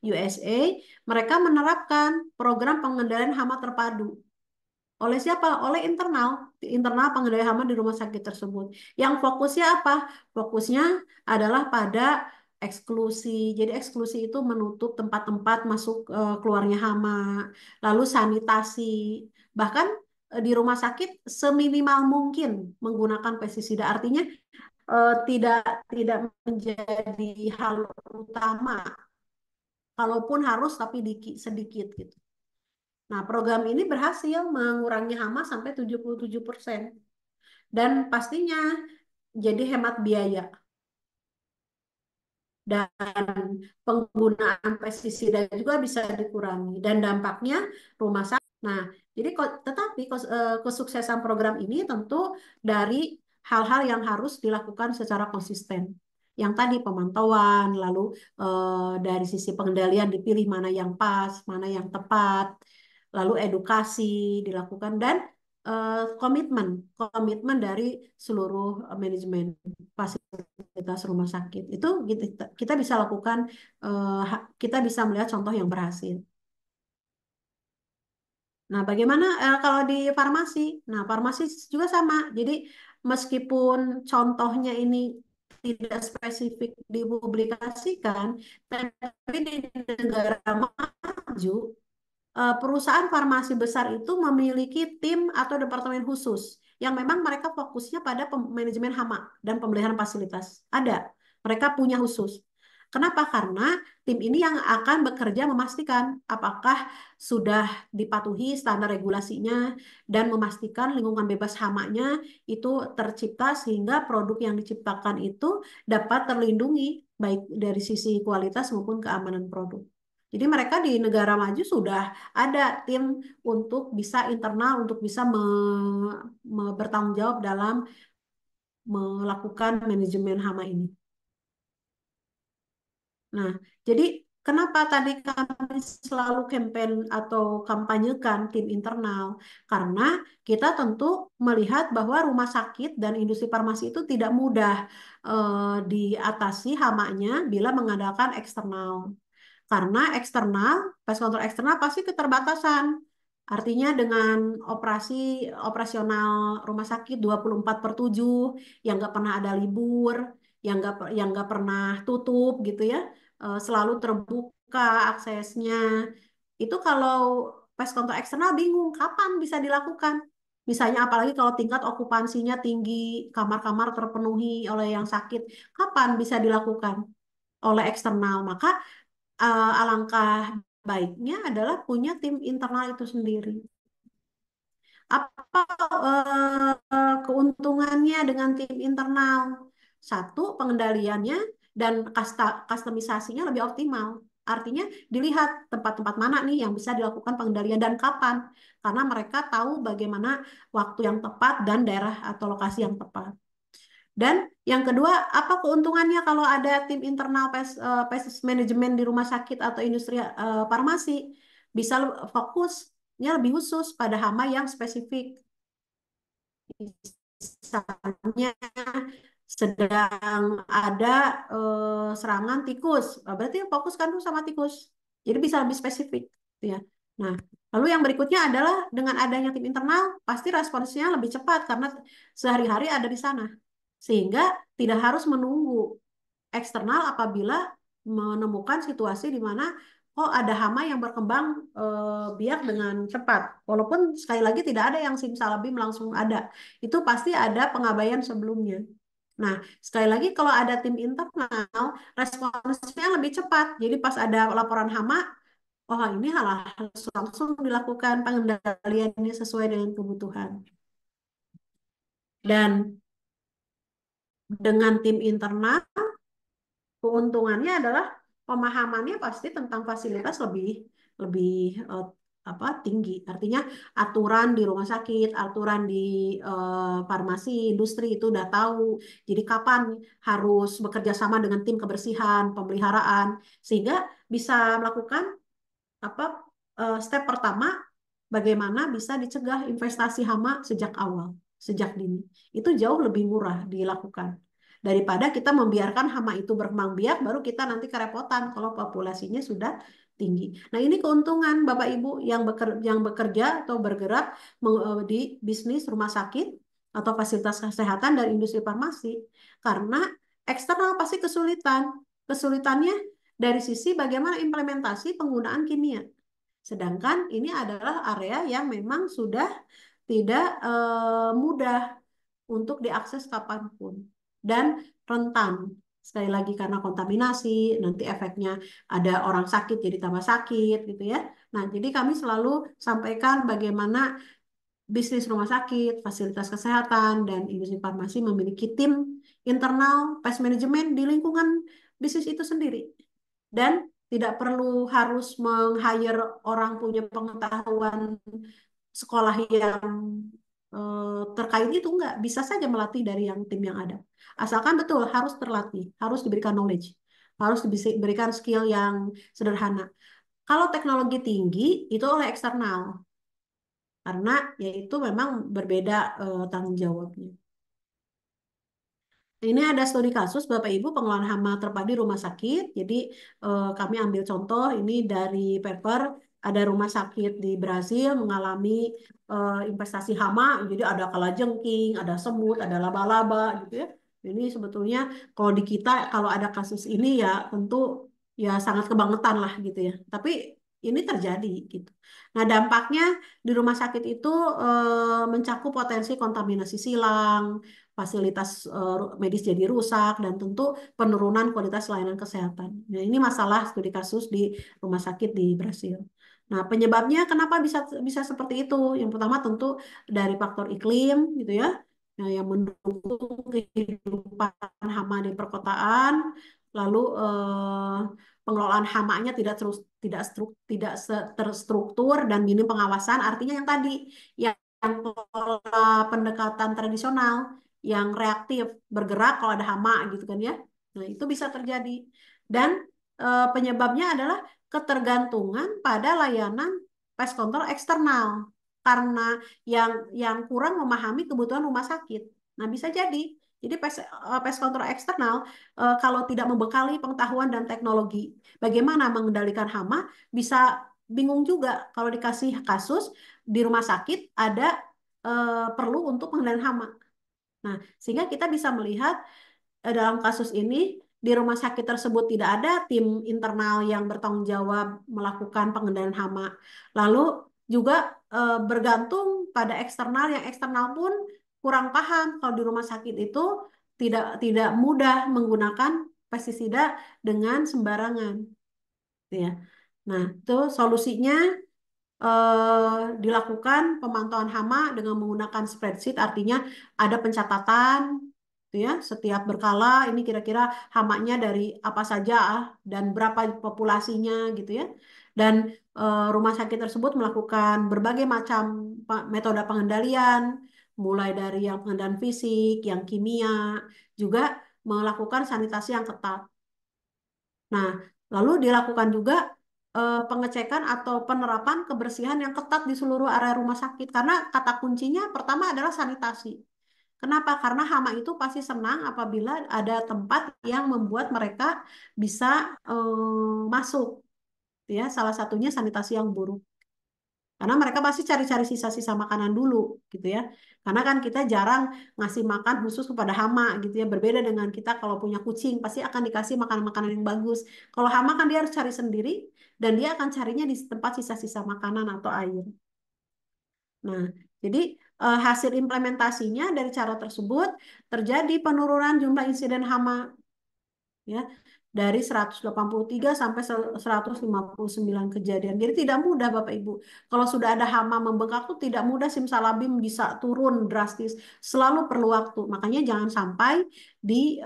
USA, mereka menerapkan program pengendalian hama terpadu. Oleh siapa? Oleh internal pengendali hama di rumah sakit tersebut. Yang fokusnya apa? Fokusnya adalah pada eksklusi. Jadi eksklusi itu menutup tempat-tempat masuk keluarnya hama, lalu sanitasi. Bahkan di rumah sakit seminimal mungkin menggunakan pestisida. Artinya tidak tidak menjadi hal utama. Kalaupun harus tapi sedikit gitu. Nah, program ini berhasil mengurangi hama sampai 77%. Dan pastinya jadi hemat biaya. Dan penggunaan pestisida juga bisa dikurangi. Dan dampaknya rumah sakit. Nah, jadi tetapi kesuksesan program ini tentu dari hal-hal yang harus dilakukan secara konsisten. Yang tadi pemantauan, lalu dari sisi pengendalian dipilih mana yang pas, mana yang tepat, lalu edukasi dilakukan dan komitmen, komitmen dari seluruh manajemen fasilitas rumah sakit. Itu kita bisa lakukan, kita bisa melihat contoh yang berhasil. Nah, bagaimana kalau di farmasi? Nah, farmasi juga sama. Jadi, meskipun contohnya ini tidak spesifik dipublikasikan, tapi di negara maju, perusahaan farmasi besar itu memiliki tim atau departemen khusus yang memang mereka fokusnya pada manajemen hama dan pemeliharaan fasilitas. Ada, mereka punya khusus. Kenapa? Karena tim ini yang akan bekerja memastikan apakah sudah dipatuhi standar regulasinya dan memastikan lingkungan bebas hamanya itu tercipta sehingga produk yang diciptakan itu dapat terlindungi baik dari sisi kualitas maupun keamanan produk. Jadi mereka di negara maju sudah ada tim untuk bisa internal untuk bisa bertanggung jawab dalam melakukan manajemen hama ini. Nah, jadi kenapa tadi kami selalu campaign atau kampanyekan tim internal? Karena kita tentu melihat bahwa rumah sakit dan industri farmasi itu tidak mudah diatasi hamanya bila mengandalkan eksternal. Karena eksternal, pest control eksternal pasti keterbatasan. Artinya dengan operasional rumah sakit 24/7 yang nggak pernah ada libur, yang nggak pernah tutup gitu ya, selalu terbuka aksesnya. Itu kalau pest control eksternal bingung kapan bisa dilakukan. Misalnya apalagi kalau tingkat okupansinya tinggi, kamar-kamar terpenuhi oleh yang sakit, kapan bisa dilakukan? Oleh eksternal. Maka alangkah baiknya adalah punya tim internal itu sendiri. Apa keuntungannya dengan tim internal? Satu, pengendaliannya dan kustomisasinya lebih optimal. Artinya dilihat tempat-tempat mana nih yang bisa dilakukan pengendalian dan kapan. Karena mereka tahu bagaimana waktu yang tepat dan daerah atau lokasi yang tepat. Dan yang kedua, apa keuntungannya kalau ada tim internal pest management di rumah sakit atau industri farmasi? Bisa fokusnya lebih khusus pada hama yang spesifik. Misalnya sedang ada serangan tikus, berarti fokus kan tuh sama tikus. Jadi bisa lebih spesifik, gitu ya. Nah, lalu yang berikutnya adalah dengan adanya tim internal, pasti responsnya lebih cepat karena sehari-hari ada di sana. Sehingga tidak harus menunggu eksternal apabila menemukan situasi di mana oh ada hama yang berkembang biak dengan cepat. Walaupun sekali lagi tidak ada yang simsalabim langsung ada. Itu pasti ada pengabaian sebelumnya. Nah, sekali lagi kalau ada tim internal, responsnya lebih cepat. Jadi pas ada laporan hama, oh ini harus langsung dilakukan pengendaliannya sesuai dengan kebutuhan. Dan dengan tim internal, keuntungannya adalah pemahamannya pasti tentang fasilitas lebih lebih eh, tinggi. Artinya aturan di rumah sakit, aturan di farmasi, industri itu udah tahu. Jadi kapan harus bekerja sama dengan tim kebersihan, pemeliharaan, sehingga bisa melakukan apa step pertama bagaimana bisa dicegah investasi hama sejak awal, sejak dini. Itu jauh lebih murah dilakukan daripada kita membiarkan hama itu berkembang biak baru kita nanti kerepotan kalau populasinya sudah tinggi. Nah, ini keuntungan Bapak Ibu yang bekerja atau bergerak di bisnis rumah sakit atau fasilitas kesehatan dan industri farmasi karena eksternal pasti kesulitan. Kesulitannya dari sisi bagaimana implementasi penggunaan kimia. Sedangkan ini adalah area yang memang sudah tidak mudah untuk diakses kapanpun dan rentan. Sekali lagi karena kontaminasi, nanti efeknya ada orang sakit jadi tambah sakit gitu ya. Nah, jadi kami selalu sampaikan bagaimana bisnis rumah sakit, fasilitas kesehatan, dan industri farmasi memiliki tim internal pest management di lingkungan bisnis itu sendiri dan tidak perlu harus meng-hire orang punya pengetahuan sekolah yang terkait itu enggak bisa saja melatih dari yang tim yang ada asalkan betul harus terlatih harus diberikan knowledge harus diberikan skill yang sederhana kalau teknologi tinggi itu oleh eksternal karena yaitu memang berbeda tanggung jawabnya. Ini ada studi kasus Bapak Ibu pengelolaan hama terpadu rumah sakit. Jadi kami ambil contoh ini dari paper ada rumah sakit di Brasil mengalami investasi hama. Jadi ada kalajengking, ada semut, ada laba-laba gitu ya. Ini sebetulnya kalau di kita kalau ada kasus ini ya tentu ya sangat kebangetan lah gitu ya. Tapi ini terjadi gitu. Nah, dampaknya di rumah sakit itu mencakup potensi kontaminasi silang, fasilitas medis jadi rusak, dan tentu penurunan kualitas layanan kesehatan. Nah, ini masalah studi kasus di rumah sakit di Brasil. Nah, penyebabnya kenapa bisa bisa seperti itu? Yang pertama tentu dari faktor iklim, gitu ya, nah, yang mendukung kehidupan hama di perkotaan, lalu pengelolaan hamanya tidak terstruktur dan minim pengawasan. Artinya yang tadi, yang pola pendekatan tradisional yang reaktif bergerak kalau ada hama gitu kan ya. Nah, itu bisa terjadi. Dan penyebabnya adalah ketergantungan pada layanan pest control eksternal karena yang kurang memahami kebutuhan rumah sakit. Nah, bisa jadi. Jadi pest control eksternal kalau tidak membekali pengetahuan dan teknologi bagaimana mengendalikan hama bisa bingung juga kalau dikasih kasus di rumah sakit ada perlu untuk pengendalian hama. Nah, sehingga kita bisa melihat dalam kasus ini di rumah sakit tersebut tidak ada tim internal yang bertanggung jawab melakukan pengendalian hama. Lalu juga bergantung pada eksternal, yang eksternal pun kurang paham kalau di rumah sakit itu tidak mudah menggunakan pestisida dengan sembarangan, gitu ya. Nah, itu solusinya dilakukan pemantauan hama dengan menggunakan spreadsheet, artinya ada pencatatan, gitu ya, setiap berkala ini kira-kira hamanya dari apa saja dan berapa populasinya, gitu ya. Dan rumah sakit tersebut melakukan berbagai macam metode pengendalian, mulai dari yang pengendalian fisik, yang kimia, juga melakukan sanitasi yang ketat. Nah, lalu dilakukan juga pengecekan atau penerapan kebersihan yang ketat di seluruh area rumah sakit. Karena kata kuncinya pertama adalah sanitasi. Kenapa? Karena hama itu pasti senang apabila ada tempat yang membuat mereka bisa masuk. Ya, salah satunya sanitasi yang buruk. Karena mereka pasti cari-cari sisa-sisa makanan dulu, gitu ya. Karena kan kita jarang ngasih makan khusus kepada hama, gitu ya. Berbeda dengan kita kalau punya kucing, pasti akan dikasih makanan-makanan yang bagus. Kalau hama kan dia harus cari sendiri, dan dia akan carinya di tempat sisa-sisa makanan atau air. Nah, jadi hasil implementasinya dari cara tersebut terjadi penurunan jumlah insiden hama, ya, dari 183 sampai 159 kejadian. Jadi tidak mudah Bapak Ibu. Kalau sudah ada hama membengkak tuh tidak mudah simsalabim bisa turun drastis. Selalu perlu waktu. Makanya jangan sampai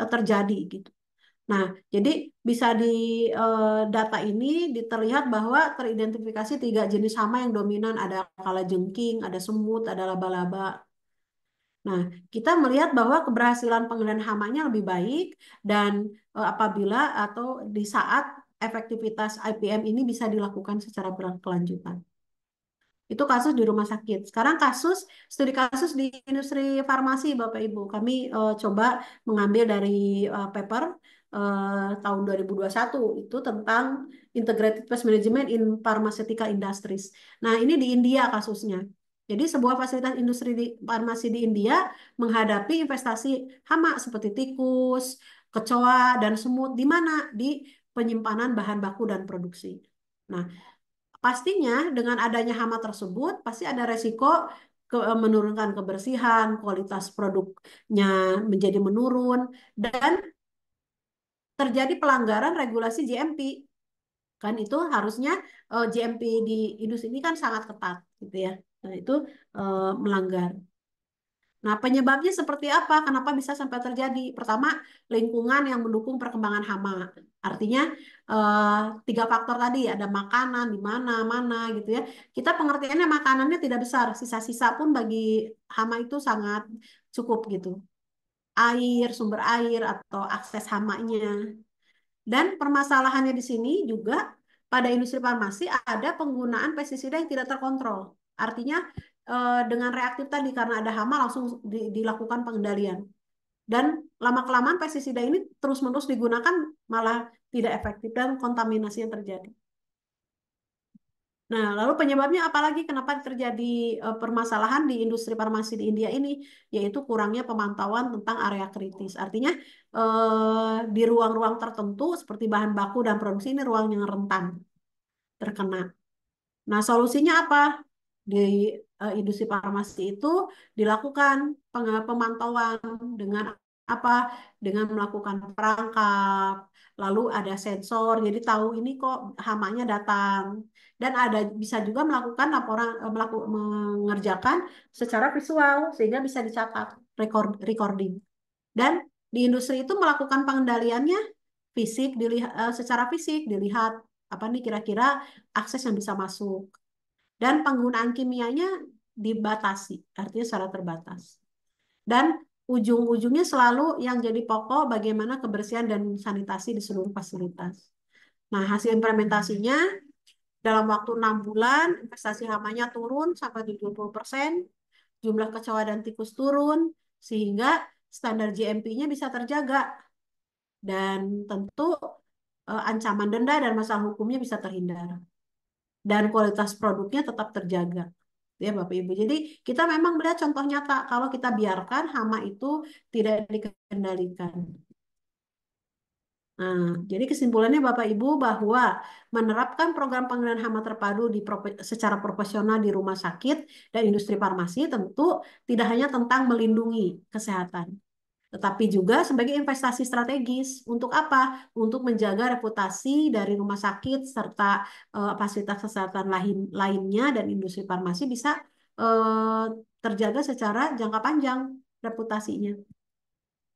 terjadi gitu. Nah, jadi bisa di data ini terlihat bahwa teridentifikasi 3 jenis hama yang dominan, ada kalajengking, ada semut, ada laba-laba. Nah, kita melihat bahwa keberhasilan pengendalian hamanya lebih baik dan apabila atau di saat efektivitas IPM ini bisa dilakukan secara berkelanjutan. Itu kasus di rumah sakit. Sekarang studi kasus di industri farmasi, Bapak Ibu. Kami coba mengambil dari paper tahun 2021 itu tentang Integrated Pest Management in Pharmaceutical Industries. Nah, ini di India kasusnya. Jadi sebuah fasilitas industri di farmasi di India menghadapi investasi hama seperti tikus, kecoa, dan semut di mana? Di penyimpanan bahan baku dan produksi. Nah, pastinya dengan adanya hama tersebut pasti ada resiko menurunkan kebersihan, kualitas produknya menjadi menurun, dan terjadi pelanggaran regulasi GMP. Kan itu harusnya GMP di industri ini kan sangat ketat gitu ya. Nah, itu melanggar. Nah, penyebabnya seperti apa? Kenapa bisa sampai terjadi? Pertama, lingkungan yang mendukung perkembangan hama. Artinya, 3 faktor tadi, ada makanan di mana-mana gitu ya. Kita pengertiannya makanannya tidak besar, sisa-sisa pun bagi hama itu sangat cukup gitu. Air, sumber air, atau akses hamanya. Dan permasalahannya di sini juga pada industri farmasi ada penggunaan pestisida yang tidak terkontrol. Artinya dengan reaktif tadi karena ada hama langsung dilakukan pengendalian. Dan lama-kelamaan pestisida ini terus-menerus digunakan malah tidak efektif dan kontaminasi yang terjadi. Nah, lalu penyebabnya apalagi kenapa terjadi permasalahan di industri farmasi di India ini, yaitu kurangnya pemantauan tentang area kritis. Artinya di ruang-ruang tertentu seperti bahan baku dan produksi ini ruang yang rentan terkena. Nah, solusinya apa? Di industri farmasi itu dilakukan pemantauan dengan apa? Dengan melakukan perangkap, lalu ada sensor, jadi tahu ini kok hamanya datang. Dan ada bisa juga melakukan laporan, mengerjakan secara visual sehingga bisa dicatat recording. Dan di industri itu melakukan pengendaliannya fisik, dilihat secara fisik, dilihat apa nih kira-kira akses yang bisa masuk. Dan penggunaan kimianya dibatasi, artinya secara terbatas. Dan ujung-ujungnya selalu yang jadi pokok bagaimana kebersihan dan sanitasi di seluruh fasilitas. Nah, hasil implementasinya dalam waktu 6 bulan, investasi hamanya turun sampai 70%, jumlah kecoa dan tikus turun, sehingga standar GMP-nya bisa terjaga. Dan tentu ancaman denda dan masalah hukumnya bisa terhindar. Dan kualitas produknya tetap terjaga. Ya Bapak Ibu. Jadi kita memang melihat contoh nyata kalau kita biarkan hama itu tidak dikendalikan. Nah, jadi kesimpulannya Bapak Ibu bahwa menerapkan program pengendalian hama terpadu secara profesional di rumah sakit dan industri farmasi tentu tidak hanya tentang melindungi kesehatan, tetapi juga sebagai investasi strategis. Untuk apa? Untuk menjaga reputasi dari rumah sakit serta fasilitas kesehatan lainnya dan industri farmasi bisa eh, terjaga secara jangka panjang reputasinya.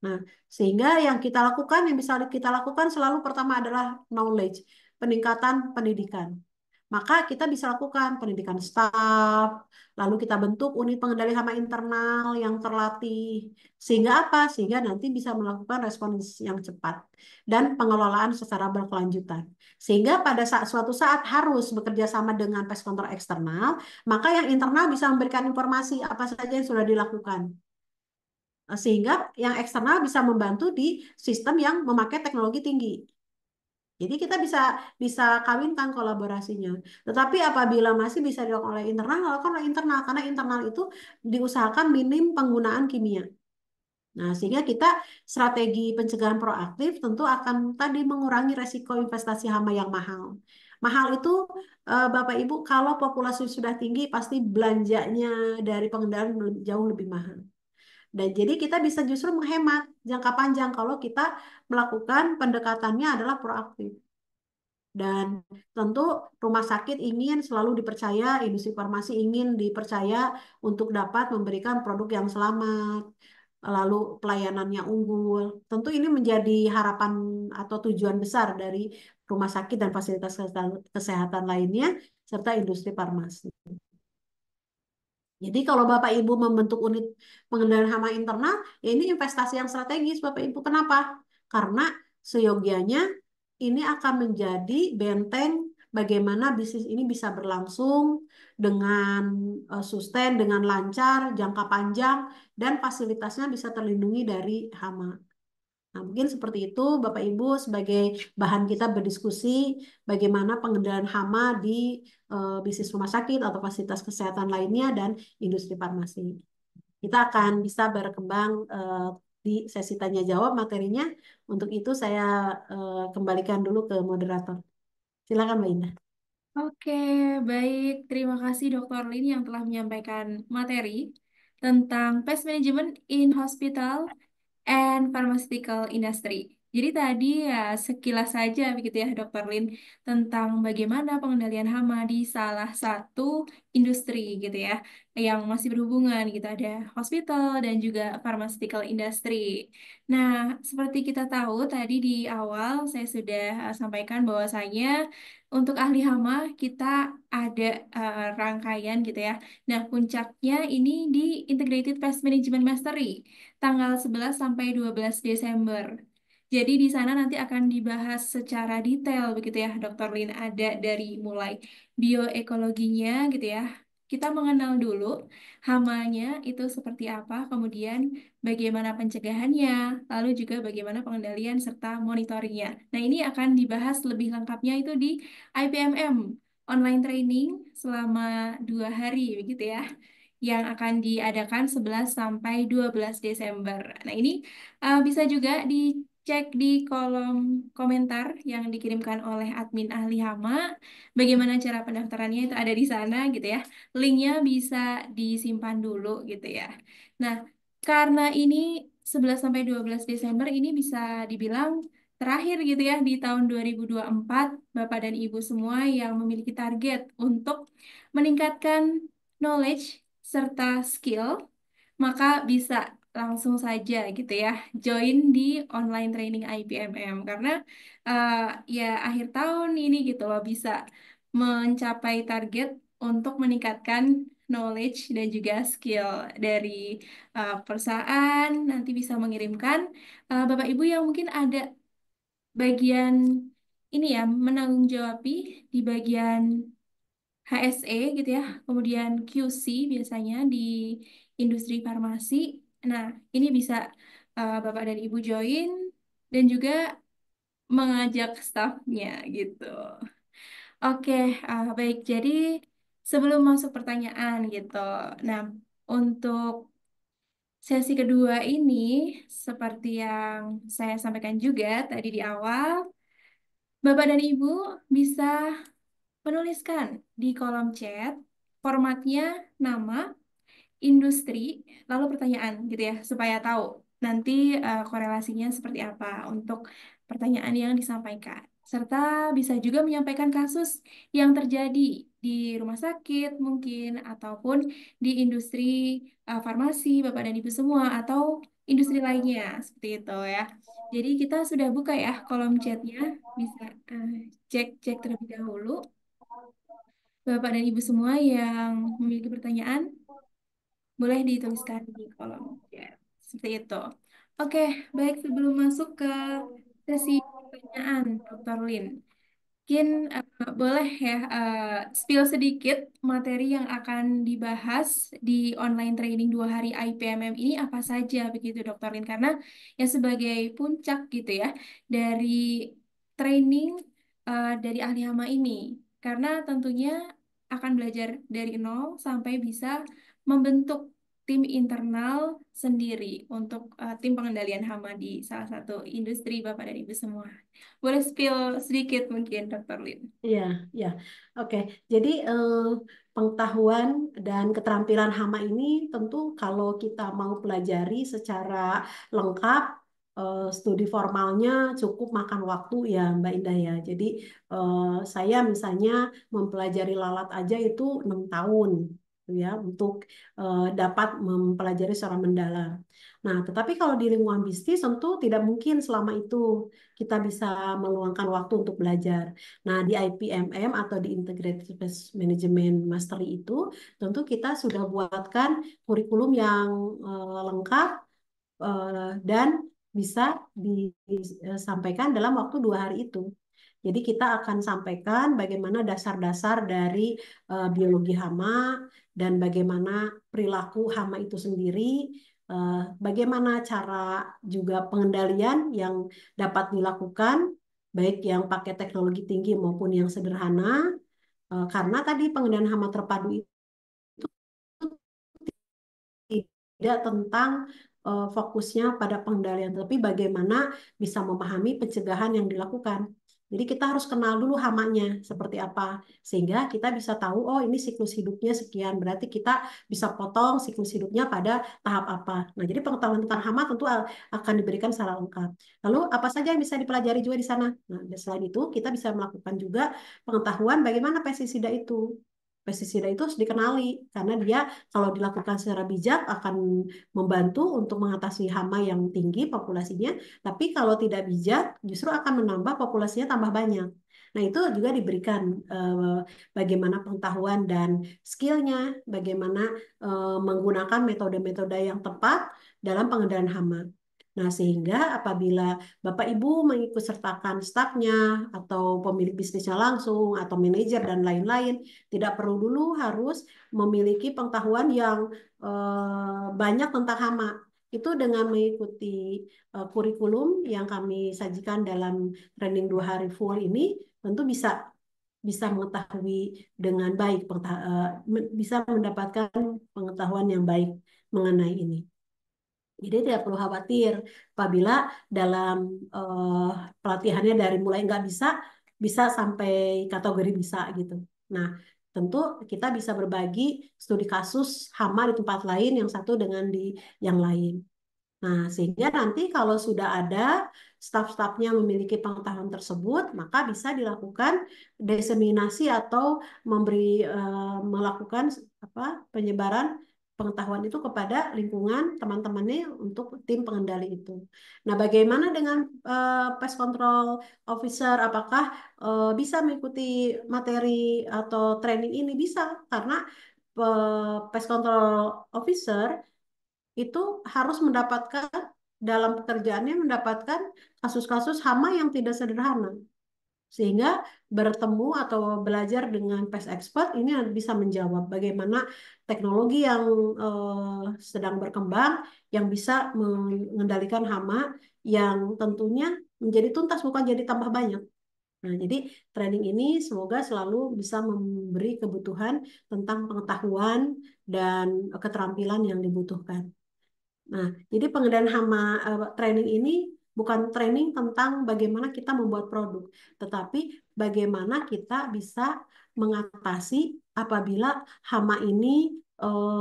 Nah, sehingga yang kita lakukan, yang bisa kita lakukan selalu pertama adalah knowledge, peningkatan pendidikan. Maka kita bisa lakukan pendidikan staf, lalu kita bentuk unit pengendali hama internal yang terlatih. Sehingga apa? Sehingga nanti bisa melakukan respons yang cepat dan pengelolaan secara berkelanjutan. Sehingga pada suatu saat harus bekerja sama dengan pest control eksternal, maka yang internal bisa memberikan informasi apa saja yang sudah dilakukan. Sehingga yang eksternal bisa membantu di sistem yang memakai teknologi tinggi. Jadi kita bisa bisa kawinkan kolaborasinya. Tetapi apabila masih bisa dilakukan oleh internal, lakukan oleh internal karena internal itu diusahakan minim penggunaan kimia. Nah, sehingga kita strategi pencegahan proaktif tentu akan tadi mengurangi resiko investasi hama yang mahal. Mahal itu Bapak Ibu kalau populasi sudah tinggi pasti belanjanya dari pengendalian jauh lebih mahal. Dan jadi kita bisa justru menghemat jangka panjang kalau kita melakukan pendekatannya adalah proaktif. Dan tentu rumah sakit ingin selalu dipercaya, industri farmasi ingin dipercaya untuk dapat memberikan produk yang selamat, lalu pelayanannya unggul. Tentu ini menjadi harapan atau tujuan besar dari rumah sakit dan fasilitas kesehatan lainnya, serta industri farmasi. Jadi kalau Bapak Ibu membentuk unit pengendalian hama internal, ya ini investasi yang strategis Bapak Ibu. Kenapa? Karena seyogianya ini akan menjadi benteng bagaimana bisnis ini bisa berlangsung dengan sustain, dengan lancar, jangka panjang, dan fasilitasnya bisa terlindungi dari hama. Nah, mungkin seperti itu Bapak Ibu sebagai bahan kita berdiskusi bagaimana pengendalian hama di bisnis rumah sakit atau fasilitas kesehatan lainnya dan industri farmasi. Kita akan bisa berkembang di sesi tanya jawab materinya. Untuk itu saya kembalikan dulu ke moderator. Silakan Mbak Indah. Oke, baik. Terima kasih Dr. Lin yang telah menyampaikan materi tentang pest management in hospital and pharmaceutical industry. Jadi tadi ya sekilas saja begitu ya Dr. Lin tentang bagaimana pengendalian hama di salah satu industri gitu ya yang masih berhubungan gitu ada hospital dan juga pharmaceutical industry. Nah, seperti kita tahu tadi di awal saya sudah sampaikan bahwasanya untuk ahli hama kita ada rangkaian gitu ya. Nah, puncaknya ini di Integrated Pest Management Mastery tanggal 11 sampai 12 Desember. Jadi di sana nanti akan dibahas secara detail begitu ya, Dr. Lin. Ada dari mulai bioekologinya gitu ya. Kita mengenal dulu hamanya itu seperti apa, kemudian bagaimana pencegahannya, lalu juga bagaimana pengendalian serta monitoringnya. Nah, ini akan dibahas lebih lengkapnya itu di IPMM, online training selama 2 hari begitu ya yang akan diadakan 11 sampai 12 Desember. Nah, ini bisa juga dicek di kolom komentar yang dikirimkan oleh admin ahli Hama. Bagaimana cara pendaftarannya itu ada di sana gitu ya. Linknya bisa disimpan dulu gitu ya. Nah, karena ini 11 sampai 12 Desember ini bisa dibilang terakhir gitu ya di tahun 2024 Bapak dan Ibu semua yang memiliki target untuk meningkatkan knowledge serta skill, maka bisa langsung saja gitu ya join di online training IPMM karena eh, ya akhir tahun ini gitu loh bisa mencapai target untuk meningkatkan knowledge dan juga skill dari perusahaan nanti bisa mengirimkan Bapak Ibu yang mungkin ada bagian ini ya menanggung jawabi di bagian HSE gitu ya, kemudian QC biasanya di industri farmasi. Nah, ini bisa Bapak dan Ibu join dan juga mengajak stafnya gitu. Oke, baik. Jadi sebelum masuk pertanyaan gitu, nah untuk Sesi kedua ini, seperti yang saya sampaikan juga tadi di awal, Bapak dan Ibu bisa menuliskan di kolom chat formatnya nama, industri, lalu pertanyaan gitu ya, supaya tahu nanti korelasinya seperti apa untuk pertanyaan yang disampaikan. Serta bisa juga menyampaikan kasus yang terjadi di rumah sakit mungkin, ataupun di industri farmasi, Bapak dan Ibu semua, atau industri lainnya, seperti itu ya. Jadi kita sudah buka ya kolom chatnya, bisa eh, cek-cek terlebih dahulu. Bapak dan Ibu semua yang memiliki pertanyaan, boleh dituliskan di kolom chat. Seperti itu. Oke, baik sebelum masuk ke sesi pertanyaan, Dr. Lin. Mungkin boleh ya spill sedikit materi yang akan dibahas di online training 2 hari IPMM ini apa saja begitu Dr. Lin? Karena ya sebagai puncak gitu ya dari training dari ahli hama ini. Karena tentunya akan belajar dari nol sampai bisa membentuk tim internal sendiri untuk tim pengendalian hama di salah satu industri Bapak dan Ibu semua. Boleh spill sedikit mungkin, Dokter Lin. Iya, iya. Oke. Jadi pengetahuan dan keterampilan hama ini tentu kalau kita mau pelajari secara lengkap, studi formalnya cukup makan waktu ya, Mbak Indah ya. Jadi eh, saya misalnya mempelajari lalat aja itu 6 tahun, gitu ya, untuk dapat mempelajari secara mendalam. Nah, tetapi kalau di lingkungan bisnis tentu tidak mungkin selama itu kita bisa meluangkan waktu untuk belajar. Nah, di IPMM atau di Integrated Business Management Mastery itu tentu kita sudah buatkan kurikulum yang lengkap dan bisa disampaikan dalam waktu 2 hari itu. Jadi kita akan sampaikan bagaimana dasar-dasar dari biologi hama dan bagaimana perilaku hama itu sendiri, bagaimana cara juga pengendalian yang dapat dilakukan, baik yang pakai teknologi tinggi maupun yang sederhana, karena tadi pengendalian hama terpadu itu tidak tentang fokusnya pada pengendalian, tapi bagaimana bisa memahami pencegahan yang dilakukan. Jadi kita harus kenal dulu hamanya seperti apa, sehingga kita bisa tahu, oh ini siklus hidupnya sekian, berarti kita bisa potong siklus hidupnya pada tahap apa. Nah, jadi pengetahuan tentang hama tentu akan diberikan secara lengkap. Lalu apa saja yang bisa dipelajari juga di sana? Nah, dan selain itu kita bisa melakukan juga pengetahuan bagaimana pestisida itu. Pestisida itu harus dikenali karena dia kalau dilakukan secara bijak akan membantu untuk mengatasi hama yang tinggi populasinya, tapi kalau tidak bijak justru akan menambah populasinya tambah banyak. Nah, itu juga diberikan bagaimana pengetahuan dan skillnya, bagaimana menggunakan metode-metode yang tepat dalam pengendalian hama. Nah, sehingga apabila Bapak Ibu mengikut sertakan stafnya atau pemilik bisnisnya langsung atau manajer dan lain-lain, tidak perlu dulu harus memiliki pengetahuan yang banyak tentang hama. Itu dengan mengikuti kurikulum yang kami sajikan dalam training 2 hari full ini, tentu bisa bisa mengetahui dengan baik, bisa mendapatkan pengetahuan yang baik mengenai ini. Jadi tidak perlu khawatir apabila dalam eh, pelatihannya dari mulai nggak bisa, bisa sampai kategori bisa gitu. Nah, tentu kita bisa berbagi studi kasus hama di tempat lain yang satu dengan di yang lain. Nah, sehingga nanti kalau sudah ada staf-stafnya memiliki pengetahuan tersebut, maka bisa dilakukan diseminasi atau melakukan apa penyebaran pengetahuan itu kepada lingkungan teman-temannya untuk tim pengendali itu. Nah, bagaimana dengan pest control officer? Apakah bisa mengikuti materi atau training ini? Bisa, karena pest control officer itu harus mendapatkan dalam pekerjaannya mendapatkan kasus-kasus hama yang tidak sederhana. Sehingga bertemu atau belajar dengan pest expert ini bisa menjawab bagaimana teknologi yang sedang berkembang yang bisa mengendalikan hama yang tentunya menjadi tuntas bukan jadi tambah banyak. Nah, jadi training ini semoga selalu bisa memberi kebutuhan tentang pengetahuan dan keterampilan yang dibutuhkan. Nah, jadi pengendalian hama training ini bukan training tentang bagaimana kita membuat produk, tetapi bagaimana kita bisa mengatasi apabila hama ini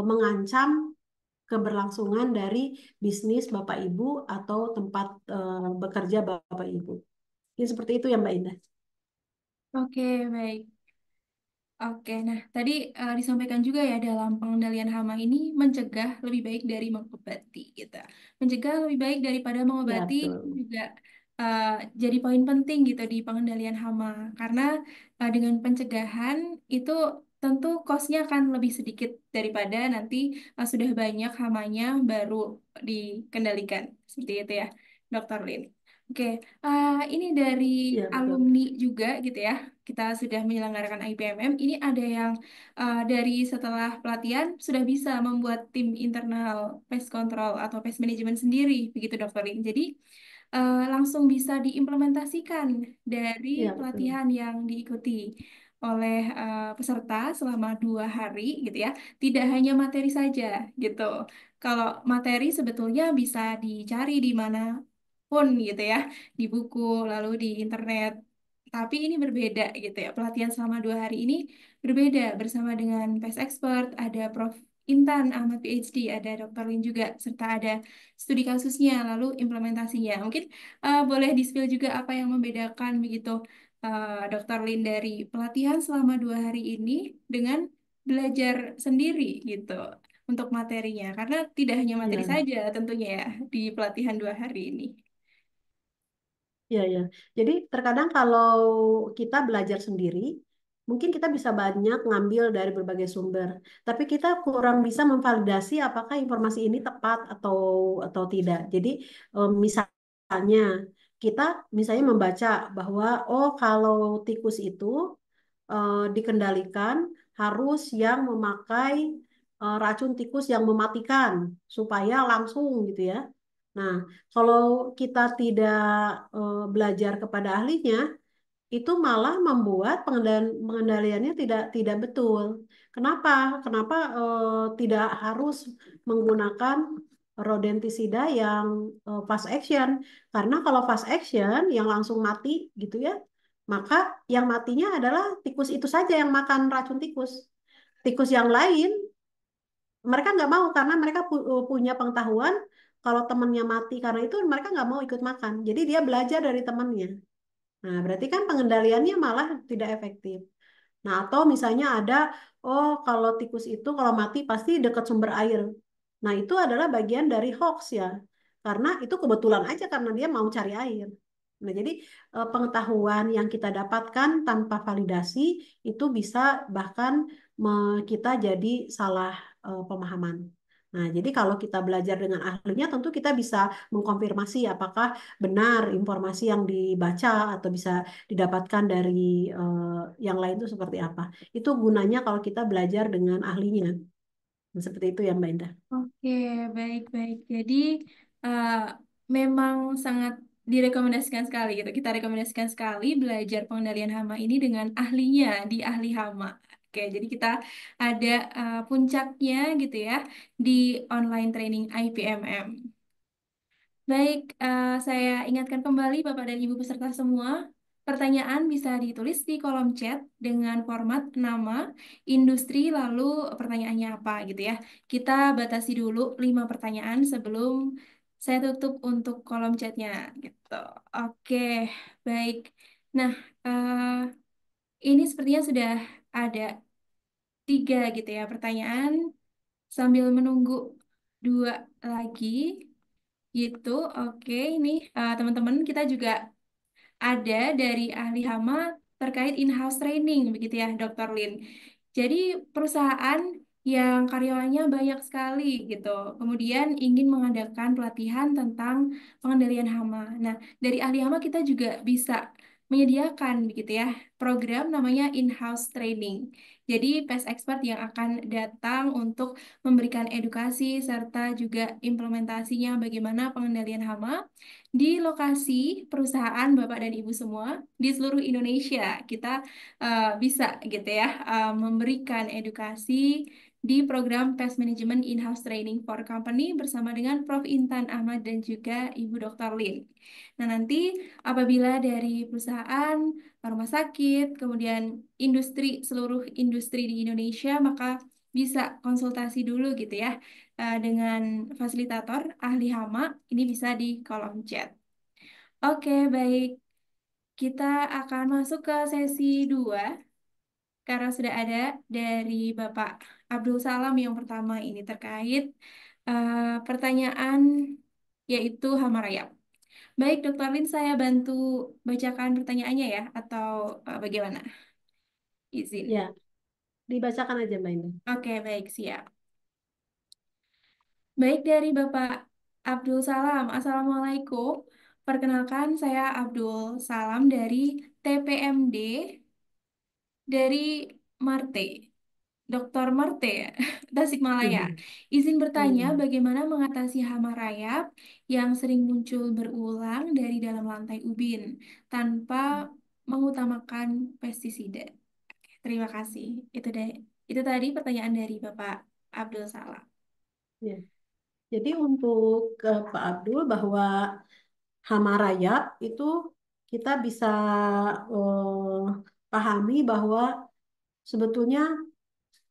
mengancam keberlangsungan dari bisnis Bapak Ibu atau tempat bekerja Bapak Ibu. Ini seperti itu ya Mbak Indah. Oke, baik. Oke, nah tadi disampaikan juga ya dalam pengendalian hama ini mencegah lebih baik dari mengobati gitu. Mencegah lebih baik daripada Ya, mengobati betul. juga uh, jadi poin penting gitu di pengendalian hama karena dengan pencegahan itu tentu kosnya akan lebih sedikit daripada nanti sudah banyak hamanya baru dikendalikan seperti itu ya, Dokter Lin. Oke, ini dari Ya, betul. alumni juga gitu ya kita sudah menyelenggarakan IPMM, ini ada yang dari setelah pelatihan sudah bisa membuat tim internal pest control atau pest management sendiri, begitu Dokter Lin. Jadi langsung bisa diimplementasikan dari Ya, betul. pelatihan yang diikuti oleh peserta selama 2 hari gitu ya. Tidak hanya materi saja gitu. Kalau materi sebetulnya bisa dicari di mana pun gitu ya, di buku, lalu di internet. Tapi ini berbeda gitu ya. Pelatihan selama 2 hari ini berbeda bersama dengan PES Expert, ada Prof. Intan Ahmad PhD, ada Dr. Lin juga, serta ada studi kasusnya, lalu implementasinya. Mungkin boleh di-spill juga apa yang membedakan begitu Dr. Lin dari pelatihan selama 2 hari ini dengan belajar sendiri gitu untuk materinya. Karena tidak hanya materi Iya. saja tentunya ya di pelatihan 2 hari ini. Iya, ya. Jadi terkadang kalau kita belajar sendiri, mungkin kita bisa banyak ngambil dari berbagai sumber, tapi kita kurang bisa memvalidasi apakah informasi ini tepat atau tidak. Jadi misalnya kita misalnya membaca bahwa oh kalau tikus itu dikendalikan harus yang memakai racun tikus yang mematikan supaya langsung gitu ya. Nah, kalau kita tidak belajar kepada ahlinya, itu malah membuat pengendaliannya tidak betul. Kenapa? Kenapa tidak harus menggunakan rodentisida yang fast action? Karena kalau fast action yang langsung mati gitu ya, maka yang matinya adalah tikus itu saja yang makan racun tikus. Tikus yang lain mereka nggak mau karena mereka punya pengetahuan kalau temannya mati karena itu mereka nggak mau ikut makan. Jadi dia belajar dari temannya. Nah, berarti kan pengendaliannya malah tidak efektif. Nah, atau misalnya ada, oh kalau tikus itu kalau mati pasti dekat sumber air. Nah, itu adalah bagian dari hoax ya. Karena itu kebetulan aja karena dia mau cari air. Nah, jadi pengetahuan yang kita dapatkan tanpa validasi itu bisa bahkan kita jadi salah pemahaman. Nah, jadi kalau kita belajar dengan ahlinya tentu kita bisa mengkonfirmasi apakah benar informasi yang dibaca atau bisa didapatkan dari yang lain itu seperti apa. Itu gunanya kalau kita belajar dengan ahlinya. Nah, seperti itu ya Mbak Indah. Oke, baik-baik. Jadi eh, memang sangat direkomendasikan sekali gitu. Kita rekomendasikan sekali belajar pengendalian hama ini dengan ahlinya di ahli hama. Oke, jadi kita ada puncaknya gitu ya di online training IPMM. Baik, saya ingatkan kembali Bapak dan Ibu peserta semua, pertanyaan bisa ditulis di kolom chat dengan format nama, industri, lalu pertanyaannya apa gitu ya. Kita batasi dulu 5 pertanyaan sebelum saya tutup untuk kolom chatnya gitu. Oke, baik. Nah, ini sepertinya sudah ada 3 gitu ya pertanyaan sambil menunggu 2 lagi. Gitu, oke. Ini teman-teman kita juga ada dari ahli hama terkait in-house training, begitu ya, Dr. Lin. Jadi perusahaan yang karyawannya banyak sekali gitu, kemudian ingin mengadakan pelatihan tentang pengendalian hama. Nah, dari ahli hama kita juga bisa menyediakan begitu ya program namanya in-house training. Jadi pest expert yang akan datang untuk memberikan edukasi serta juga implementasinya bagaimana pengendalian hama di lokasi perusahaan Bapak dan Ibu semua di seluruh Indonesia. Kita bisa gitu ya memberikan edukasi di program Pest Management In-House Training for Company bersama dengan Prof. Intan Ahmad dan juga Ibu Dr. Lin. Nah, nanti apabila dari perusahaan, rumah sakit, kemudian seluruh industri di Indonesia, maka bisa konsultasi dulu gitu ya dengan fasilitator ahli hama. Ini bisa di kolom chat. Oke, baik. Kita akan masuk ke sesi 2 karena sudah ada dari Bapak Abdul Salam yang pertama ini terkait pertanyaan yaitu hama rayap. Baik, Dokter Lin, saya bantu bacakan pertanyaannya ya, atau bagaimana? Izin. Ya, dibacakan aja Mbak Indah. Oke, baik, siap. Baik dari Bapak Abdul Salam. Assalamualaikum. Perkenalkan, saya Abdul Salam dari TPMD dari Marte. Dr. Marte, ya, Tasikmalaya. Izin bertanya, Hmm. bagaimana mengatasi hama rayap yang sering muncul berulang dari dalam lantai ubin tanpa mengutamakan pestisida? Terima kasih. Itu tadi pertanyaan dari Bapak Abdul Salam. Ya. Jadi untuk Pak Abdul bahwa hama rayap itu kita bisa pahami bahwa sebetulnya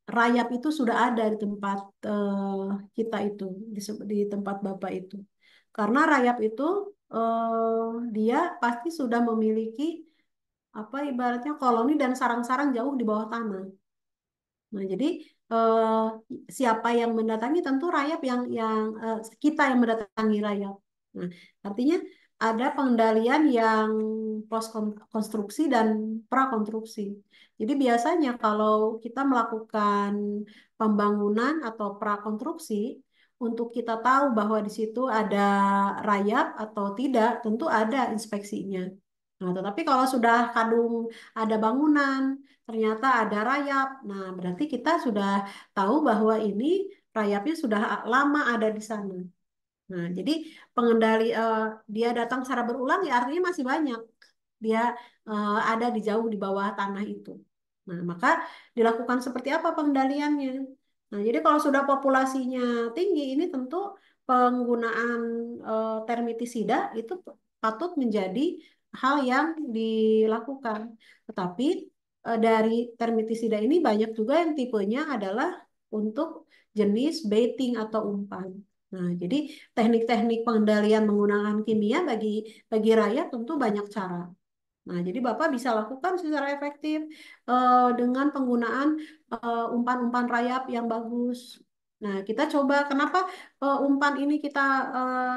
rayap itu sudah ada di tempat kita itu di tempat Bapak itu. Karena rayap itu dia pasti sudah memiliki apa ibaratnya koloni dan sarang-sarang jauh di bawah tanah. Nah, jadi eh, siapa yang mendatangi tentu rayap yang kita yang mendatangi rayap. Nah, artinya ada pengendalian yang post konstruksi dan prakonstruksi. Jadi biasanya kalau kita melakukan pembangunan atau prakonstruksi untuk kita tahu bahwa di situ ada rayap atau tidak, tentu ada inspeksinya. Nah, tetapi kalau sudah kadung ada bangunan ternyata ada rayap. Nah, berarti kita sudah tahu bahwa ini rayapnya sudah lama ada di sana. Nah, jadi pengendali dia datang secara berulang ya artinya masih banyak. Dia ada di jauh di bawah tanah itu. Nah, maka dilakukan seperti apa pengendaliannya? Nah, jadi kalau sudah populasinya tinggi, ini tentu penggunaan termitisida itu patut menjadi hal yang dilakukan. Tetapi dari termitisida ini banyak juga yang tipenya adalah untuk jenis baiting atau umpan. Nah, jadi teknik-teknik pengendalian menggunakan kimia bagi rakyat tentu banyak cara. Nah, jadi Bapak bisa lakukan secara efektif dengan penggunaan umpan-umpan rayap yang bagus. Nah, kita coba kenapa umpan ini kita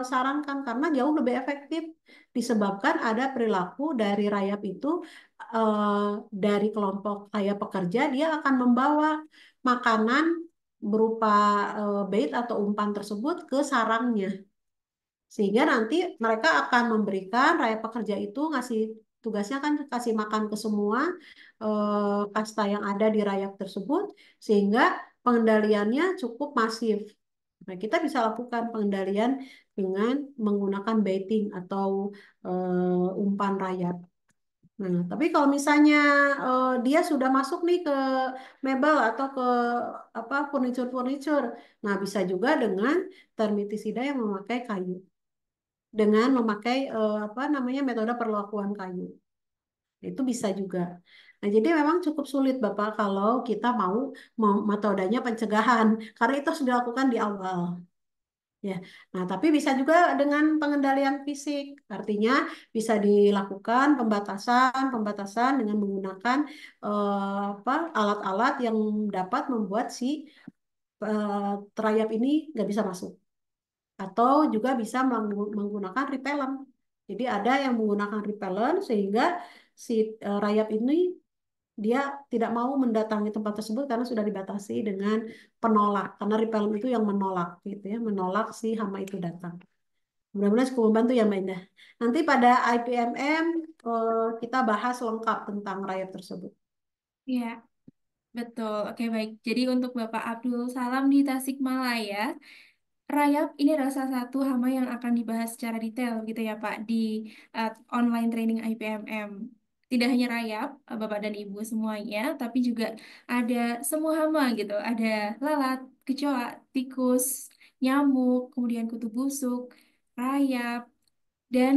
sarankan karena jauh lebih efektif disebabkan ada perilaku dari rayap itu eh, dari kelompok rayap pekerja dia akan membawa makanan berupa bait atau umpan tersebut ke sarangnya. Sehingga nanti mereka akan memberikan rakyat pekerja itu ngasih tugasnya kan kasih makan ke semua kasta yang ada di rakyat tersebut sehingga pengendaliannya cukup masif. Nah, kita bisa lakukan pengendalian dengan menggunakan baiting atau umpan rayap. Nah, tapi kalau misalnya dia sudah masuk nih ke mebel atau ke apa furniture-furniture, nah bisa juga dengan termitisida yang memakai kayu dengan memakai apa namanya metode perlakuan kayu. Itu bisa juga. Nah, jadi memang cukup sulit Bapak kalau kita mau metodenya pencegahan karena itu harus dilakukan di awal. Ya. Nah, tapi bisa juga dengan pengendalian fisik. Artinya bisa dilakukan pembatasan dengan menggunakan apa alat-alat yang dapat membuat si terayap ini nggak bisa masuk atau juga bisa menggunakan repellent. Jadi ada yang menggunakan repellent sehingga si rayap ini dia tidak mau mendatangi tempat tersebut karena sudah dibatasi dengan penolak. Karena repellent itu yang menolak gitu ya, menolak si hama itu datang. Mudah-mudahan cukup membantu ya Mbak Indah. Nanti pada IPMM kita bahas lengkap tentang rayap tersebut. Ya, betul. Oke, baik. Jadi untuk Bapak Abdul Salam di Tasikmalaya, rayap ini adalah salah satu hama yang akan dibahas secara detail gitu ya Pak di online training IPMM. tidak hanya rayap, Bapak dan Ibu semuanya, tapi juga ada semua hama gitu. Ada lalat, kecoa, tikus, nyamuk, kemudian kutu busuk, rayap, dan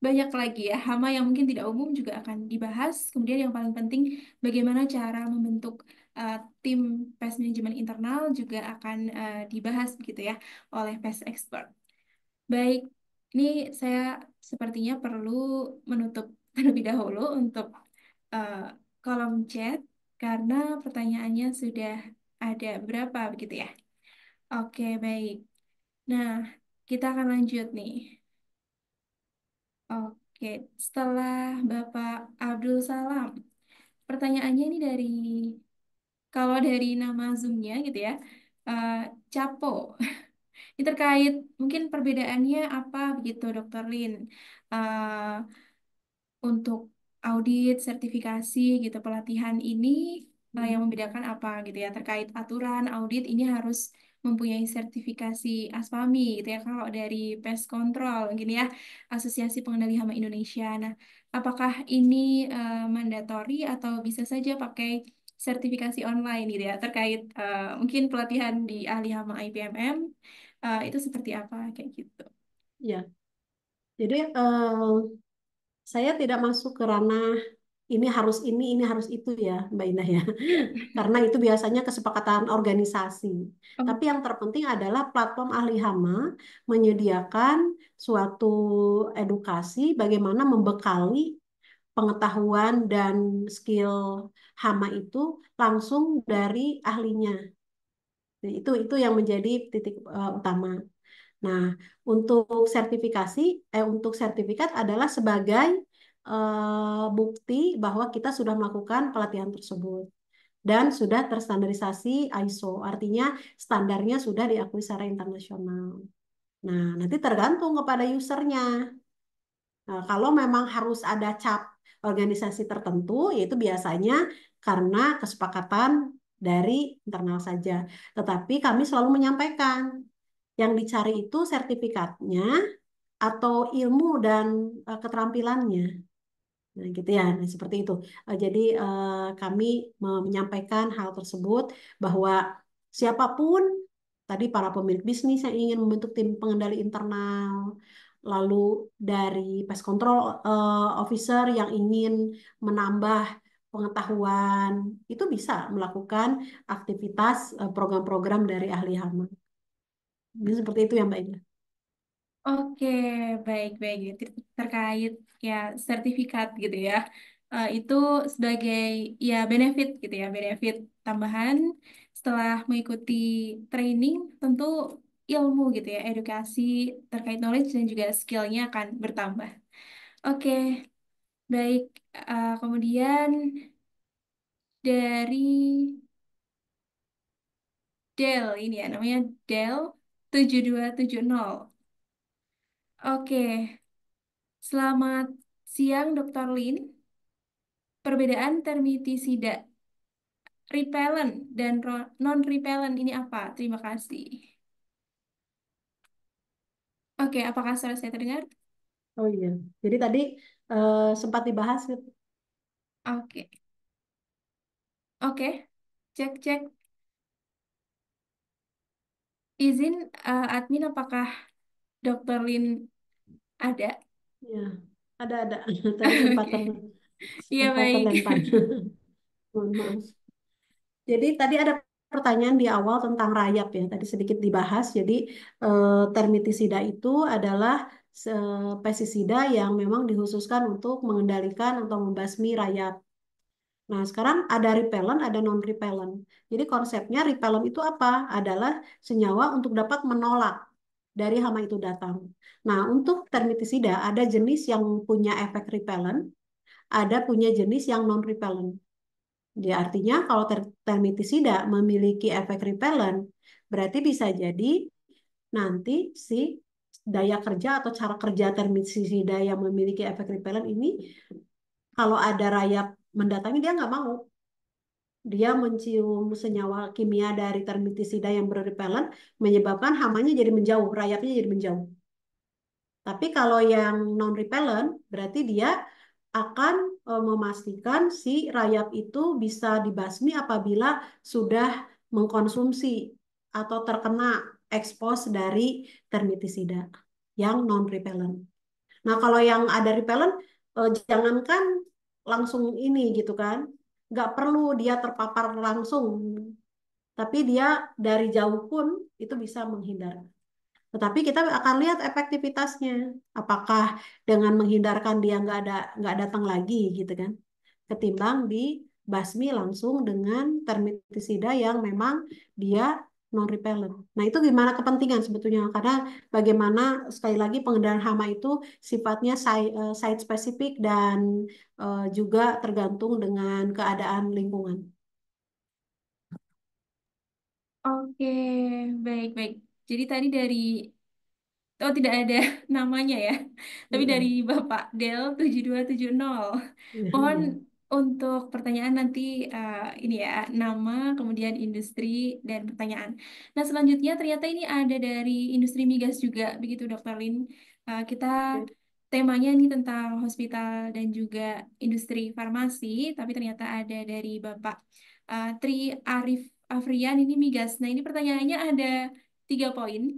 banyak lagi ya. Hama yang mungkin tidak umum juga akan dibahas. Kemudian yang paling penting, bagaimana cara membentuk uh, tim pest management internal juga akan dibahas begitu ya oleh pest expert. Baik, ini saya sepertinya perlu menutup terlebih dahulu untuk uh, kolom chat karena pertanyaannya sudah ada berapa begitu ya. Oke, baik. Nah, kita akan lanjut nih. Oke, setelah Bapak Abdul Salam, pertanyaannya ini kalau dari nama Zoom-nya gitu ya, uh, Capo. Ini terkait mungkin perbedaannya apa begitu, Dokter Lin? Eh, untuk audit, sertifikasi gitu, pelatihan ini yang membedakan apa gitu ya, terkait aturan audit ini harus mempunyai sertifikasi ASPAMI gitu ya, kalau dari Pest Control mungkin ya, Asosiasi Pengendali Hama Indonesia. Nah, apakah ini mandatori atau bisa saja pakai sertifikasi online gitu ya, terkait mungkin pelatihan di ahli hama IPMM itu seperti apa kayak gitu. Ya, jadi saya tidak masuk ke ranah ini harus itu ya, Mbak Indah ya. Ya. Karena itu biasanya kesepakatan organisasi. Oh, Tapi yang terpenting adalah platform ahli hama menyediakan suatu edukasi bagaimana membekali pengetahuan dan skill hama itu langsung dari ahlinya. Nah, itu yang menjadi titik utama. Nah, untuk sertifikat adalah sebagai bukti bahwa kita sudah melakukan pelatihan tersebut dan sudah terstandarisasi ISO, artinya standarnya sudah diakui secara internasional. Nah, nanti tergantung kepada usernya. Nah, kalau memang harus ada cap organisasi tertentu, yaitu biasanya karena kesepakatan dari internal saja. Tetapi kami selalu menyampaikan yang dicari itu sertifikatnya atau ilmu dan keterampilannya. Nah, gitu ya. Nah, seperti itu. Jadi kami menyampaikan hal tersebut bahwa siapapun tadi para pemilik bisnis yang ingin membentuk tim pengendali internal, lalu dari pest control officer yang ingin menambah pengetahuan, itu bisa melakukan aktivitas program-program dari ahli hama. Jadi seperti itu ya Mbak Ida. oke, baik-baik. Terkait ya sertifikat gitu ya. Itu sebagai ya benefit gitu ya, benefit tambahan setelah mengikuti training, tentu ilmu gitu ya, edukasi terkait knowledge dan juga skillnya akan bertambah. Oke, baik. Kemudian dari Dell ini ya, namanya Dell 7270. Oke, selamat siang Dr. Lin. Perbedaan termitisida repellent dan non-repellent ini apa? Terima kasih. Oke, apakah suara saya terdengar? Oh iya. Jadi tadi sempat dibahas gitu. Oke, oke. Cek, cek. Izin admin, apakah Dr. Lin ada? Ya, ada. Tadi sempat Oke, iya sempat baik. terlempar. Mohon maaf. Jadi tadi ada pertanyaan di awal tentang rayap ya. Tadi sedikit dibahas. Jadi termitisida itu adalah pestisida yang memang dikhususkan untuk mengendalikan atau membasmi rayap. Nah, sekarang ada repellent, ada non-repellent. Jadi konsepnya repellent itu apa? Adalah senyawa untuk dapat menolak dari hama itu datang. Nah, untuk termitisida ada jenis yang punya efek repellent, ada punya jenis yang non-repellent. Jadi artinya kalau termitisida memiliki efek repellent, berarti bisa jadi nanti si daya kerja atau cara kerja termitisida yang memiliki efek repellent ini kalau ada rayap mendatangi dia nggak mau. Dia mencium senyawa kimia dari termitisida yang berrepellent menyebabkan hamanya jadi menjauh, rayapnya jadi menjauh. Tapi kalau yang non-repellent berarti dia akan memastikan si rayap itu bisa dibasmi apabila sudah mengkonsumsi atau terkena ekspos dari termitisida yang non repellent. Nah, kalau yang ada repellent, jangankan langsung ini gitu kan, nggak perlu dia terpapar langsung, tapi dia dari jauh pun itu bisa menghindar. Tetapi kita akan lihat efektivitasnya, apakah dengan menghindarkan dia nggak datang lagi gitu kan, ketimbang dibasmi langsung dengan termitisida yang memang dia non repellent. Nah itu gimana kepentingan sebetulnya karena bagaimana sekali lagi pengendalian hama itu sifatnya site spesifik dan juga tergantung dengan keadaan lingkungan. Oke, baik-baik. Jadi tadi dari, oh tidak ada namanya ya, tapi dari Mm-mm. Bapak Del 7270. Mohon Iya. untuk pertanyaan nanti ini ya, nama, kemudian industri, dan pertanyaan. Nah selanjutnya ternyata ini ada dari industri migas juga, begitu Dokter Lin. Kita Oke. temanya ini tentang hospital dan juga industri farmasi, tapi ternyata ada dari Bapak Tri Arif Afrian ini migas. Nah ini pertanyaannya ada 3 poin.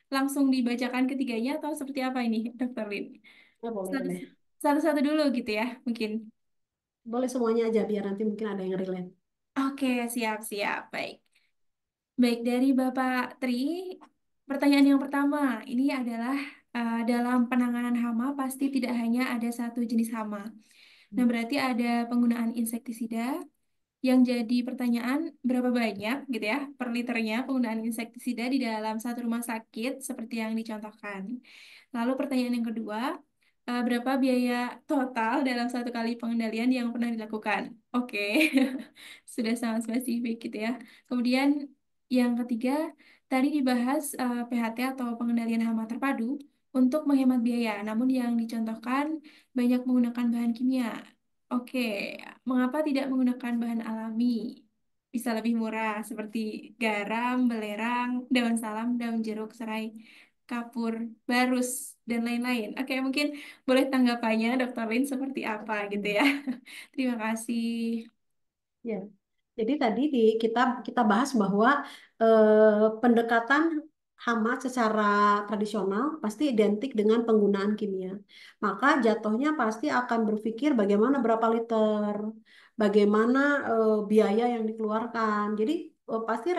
Langsung dibacakan ketiganya atau seperti apa ini, Dokter Lin? Ya, boleh, Satu- boleh. Satu-satu dulu gitu ya, mungkin. Boleh semuanya aja biar nanti mungkin ada yang relate. Oke, siap-siap. Baik. Baik, dari Bapak Tri, pertanyaan yang pertama, ini adalah dalam penanganan hama pasti tidak hanya ada satu jenis hama. Nah, berarti ada penggunaan insektisida yang jadi pertanyaan berapa banyak gitu ya per liternya penggunaan insektisida di dalam satu rumah sakit seperti yang dicontohkan. Lalu pertanyaan yang kedua, berapa biaya total dalam satu kali pengendalian yang pernah dilakukan? Oke, sudah sangat spesifik gitu ya. Kemudian yang ketiga, tadi dibahas PHT atau pengendalian hama terpadu untuk menghemat biaya, namun yang dicontohkan banyak menggunakan bahan kimia. Oke, mengapa tidak menggunakan bahan alami? Bisa lebih murah seperti garam, belerang, daun salam, daun jeruk, serai, kapur, barus, dan lain-lain. Oke, mungkin boleh tanggapannya Dokter Lin seperti apa gitu Hmm. ya. Terima kasih. Ya, jadi tadi kita kita bahas bahwa pendekatan hama secara tradisional pasti identik dengan penggunaan kimia. Maka jatuhnya pasti akan berpikir bagaimana berapa liter, bagaimana biaya yang dikeluarkan. Jadi pasti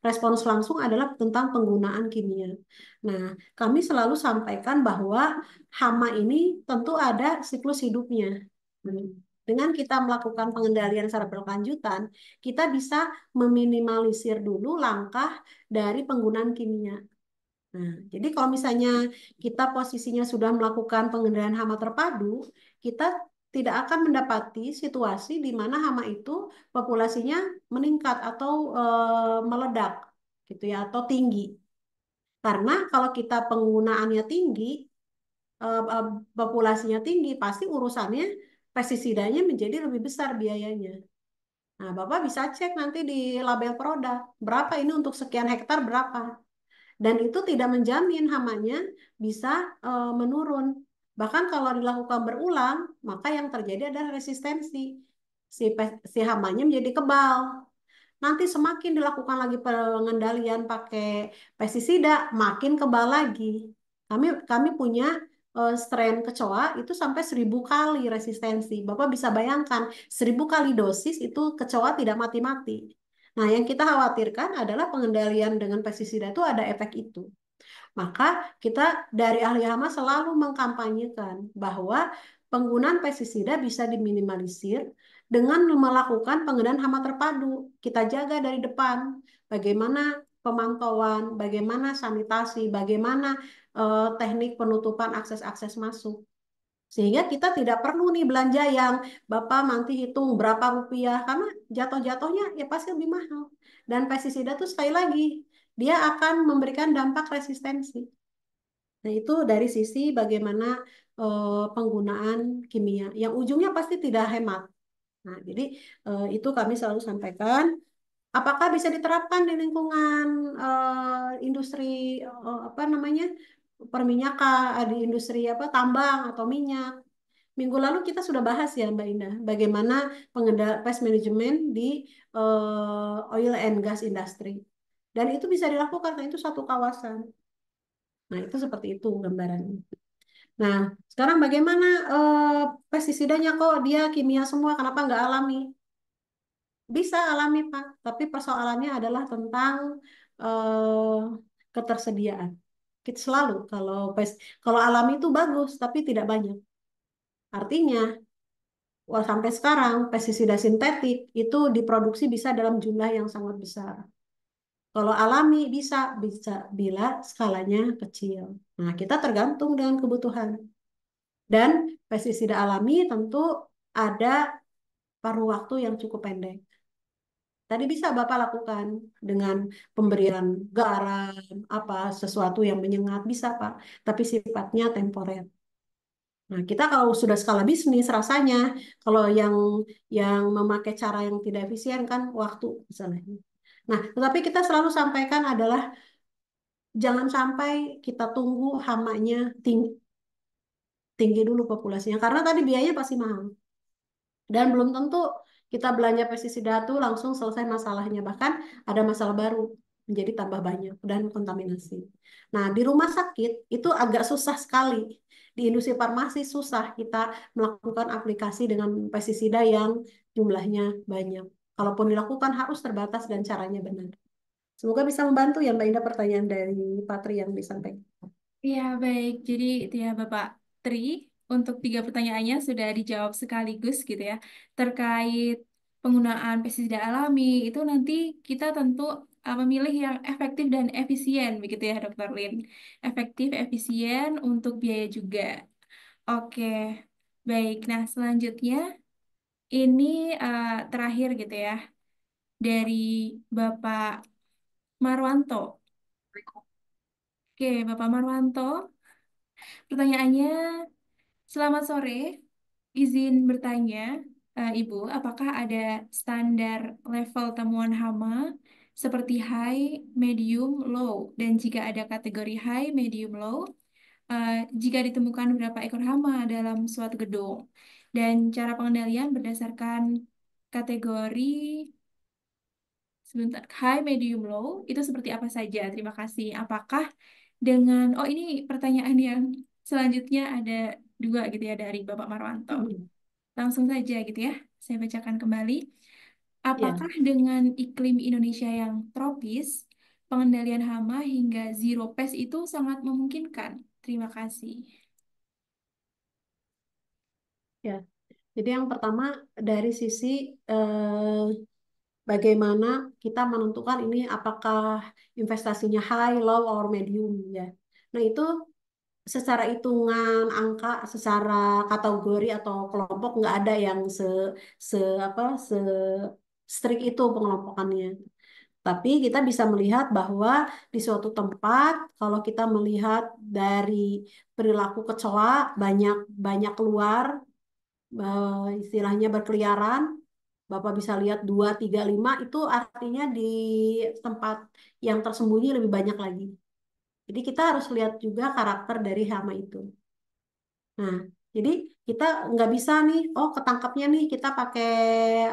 respons langsung adalah tentang penggunaan kimia. Nah, kami selalu sampaikan bahwa hama ini tentu ada siklus hidupnya. Dengan kita melakukan pengendalian secara berkelanjutan, kita bisa meminimalisir dulu langkah dari penggunaan kimia. Nah, jadi kalau misalnya kita posisinya sudah melakukan pengendalian hama terpadu, kita tidak akan mendapati situasi di mana hama itu populasinya meningkat atau meledak gitu ya atau tinggi. Karena kalau kita penggunaannya tinggi, populasinya tinggi, pasti urusannya pestisidanya menjadi lebih besar biayanya. Nah, Bapak bisa cek nanti di label produk, berapa ini untuk sekian hektar berapa. Dan itu tidak menjamin hamanya bisa menurun. Bahkan kalau dilakukan berulang, maka yang terjadi adalah resistensi. Si hamanya menjadi kebal. Nanti semakin dilakukan lagi pengendalian pakai pestisida, makin kebal lagi. Kami punya strain kecoa itu sampai 1.000 kali resistensi. Bapak bisa bayangkan 1.000 kali dosis itu kecoa tidak mati-mati. Nah, yang kita khawatirkan adalah pengendalian dengan pestisida itu ada efek itu. Maka kita dari ahli hama selalu mengkampanyekan bahwa penggunaan pestisida bisa diminimalisir dengan melakukan pengendalian hama terpadu. Kita jaga dari depan bagaimana pemantauan, bagaimana sanitasi, bagaimana teknik penutupan akses-akses masuk. Sehingga kita tidak perlu nih belanja yang Bapak nanti hitung berapa rupiah karena jatuh-jatuhnya ya pasti lebih mahal. Dan pestisida tuh sekali lagi dia akan memberikan dampak resistensi. Nah, itu dari sisi bagaimana penggunaan kimia yang ujungnya pasti tidak hemat. Nah, jadi itu kami selalu sampaikan. Apakah bisa diterapkan di lingkungan industri apa namanya perminyakan, di industri apa tambang atau minyak? Minggu lalu kita sudah bahas ya Mbak Indah, bagaimana pengendali pest management di oil and gas industry. Dan itu bisa dilakukan karena itu satu kawasan. Nah, itu seperti itu gambarannya. Nah, sekarang bagaimana pestisidanya kok dia kimia semua, kenapa nggak alami? Bisa alami, Pak. Tapi persoalannya adalah tentang eh, ketersediaan. Kita selalu kalau alami itu bagus, tapi tidak banyak. Artinya, wah, sampai sekarang pestisida sintetik itu diproduksi bisa dalam jumlah yang sangat besar. Kalau alami bisa bisa bila skalanya kecil. Nah, kita tergantung dengan kebutuhan. Dan pestisida alami tentu ada paruh waktu yang cukup pendek. Tadi bisa Bapak lakukan dengan pemberian garam, apa sesuatu yang menyengat bisa Pak, tapi sifatnya temporer. Nah, kita kalau sudah skala bisnis rasanya kalau yang memakai cara yang tidak efisien kan waktu misalnya. Nah, tetapi kita selalu sampaikan adalah jangan sampai kita tunggu hamanya tinggi, tinggi dulu populasinya karena tadi biayanya pasti mahal. Dan belum tentu kita belanja pestisida itu langsung selesai masalahnya. Bahkan ada masalah baru menjadi tambah banyak dan kontaminasi. Nah, di rumah sakit itu agak susah sekali. Di industri farmasi susah kita melakukan aplikasi dengan pestisida yang jumlahnya banyak. Kalaupun dilakukan harus terbatas dan caranya benar. Semoga bisa membantu ya Mbak Indah pertanyaan dari Patri yang disampaikan. Ya, baik. Jadi itu ya Bapak Tri, untuk tiga pertanyaannya sudah dijawab sekaligus gitu ya. Terkait penggunaan pestisida alami, itu nanti kita tentu memilih yang efektif dan efisien, begitu ya Dokter Lin. Efektif, efisien untuk biaya juga. Oke, baik. Nah, selanjutnya ini terakhir gitu ya, dari Bapak Marwanto. Oke, Bapak Marwanto, pertanyaannya, selamat sore, izin bertanya, Ibu, apakah ada standar level temuan hama seperti high, medium, low? Dan jika ada kategori high, medium, low, eh, jika ditemukan berapa ekor hama dalam suatu gedung? Dan cara pengendalian berdasarkan kategori, sebentar, high, medium, low, itu seperti apa saja? Terima kasih. Apakah dengan, oh ini pertanyaan yang selanjutnya ada dua gitu ya dari Bapak Marwanto. Hmm. Langsung saja gitu ya, saya bacakan kembali. Ya, Apakah dengan iklim Indonesia yang tropis, pengendalian hama hingga zero pest itu sangat memungkinkan? Terima kasih. ya. Jadi yang pertama dari sisi eh, bagaimana kita menentukan ini apakah investasinya high, low, or medium ya. Nah itu secara hitungan angka, secara kategori atau kelompok nggak ada yang se apa se strict itu pengelompokannya. Tapi kita bisa melihat bahwa di suatu tempat kalau kita melihat dari perilaku kecoa banyak banyak keluar istilahnya berkeliaran. Bapak bisa lihat 2, 3, 5 itu artinya di tempat yang tersembunyi lebih banyak lagi. Jadi kita harus lihat juga karakter dari hama itu. Nah, jadi kita nggak bisa nih, oh ketangkapnya nih kita pakai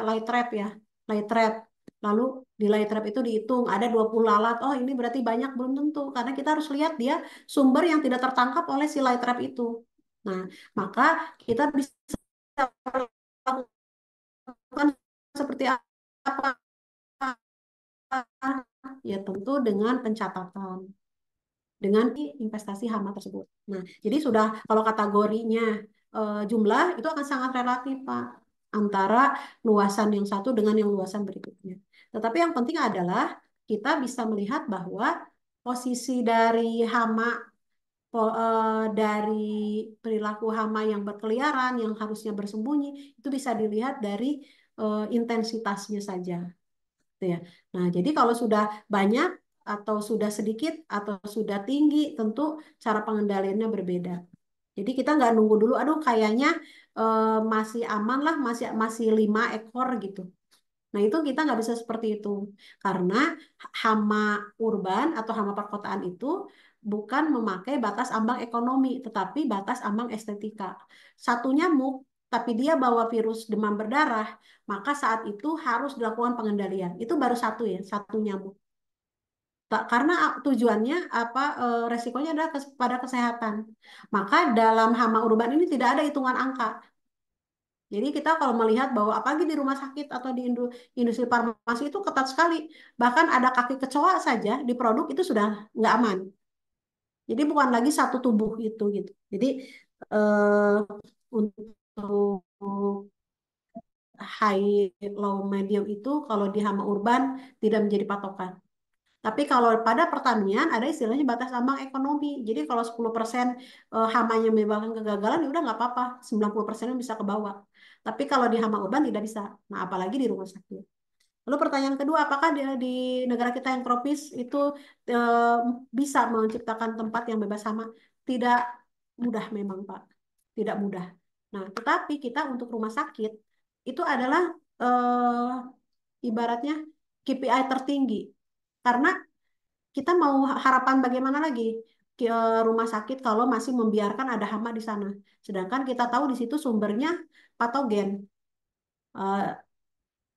light trap ya, light trap. Lalu di light trap itu dihitung ada 20 lalat, oh ini berarti banyak belum tentu. Karena kita harus lihat dia sumber yang tidak tertangkap oleh si light trap itu. Nah, maka kita bisa lakukan seperti apa? Ya tentu dengan pencatatan, dengan investasi hama tersebut. Nah, jadi sudah kalau kategorinya jumlah itu akan sangat relatif, Pak, antara luasan yang satu dengan yang luasan berikutnya. Tetapi yang penting adalah kita bisa melihat bahwa posisi dari hama dari perilaku hama yang berkeliaran, yang harusnya bersembunyi, itu bisa dilihat dari intensitasnya saja. Gitu ya. Nah, jadi kalau sudah banyak atau sudah sedikit atau sudah tinggi, tentu cara pengendaliannya berbeda. Jadi kita nggak nunggu dulu, aduh kayaknya masih aman lah, masih masih 5 ekor gitu. Nah itu kita nggak bisa seperti itu karena hama urban atau hama perkotaan itu bukan memakai batas ambang ekonomi, tetapi batas ambang estetika. Satu nyamuk, tapi dia bawa virus demam berdarah, maka saat itu harus dilakukan pengendalian. Itu baru satu ya, satu nyamuk. Karena tujuannya apa, resikonya adalah pada kesehatan. Maka dalam hama urban ini tidak ada hitungan angka. Jadi kita kalau melihat bahwa apalagi di rumah sakit atau di industri farmasi itu ketat sekali. Bahkan ada kaki kecoa saja di produk itu sudah nggak aman. Jadi bukan lagi satu tubuh itu gitu. Jadi eh, untuk high, low, medium itu kalau di hama urban tidak menjadi patokan. Tapi kalau pada pertanian ada istilahnya batas ambang ekonomi. Jadi kalau 10% hamanya menyebabkan kegagalan ya udah nggak apa-apa, 90% bisa ke bawah. Tapi kalau di hama urban tidak bisa. Nah, apalagi di rumah sakit. Lalu pertanyaan kedua, apakah di negara kita yang tropis itu eh, bisa menciptakan tempat yang bebas hama? Tidak mudah memang, Pak. Tidak mudah. Nah, tetapi kita untuk rumah sakit itu adalah ibaratnya KPI tertinggi. Karena kita mau harapan bagaimana lagi rumah sakit kalau masih membiarkan ada hama di sana. Sedangkan kita tahu di situ sumbernya patogen. Eh,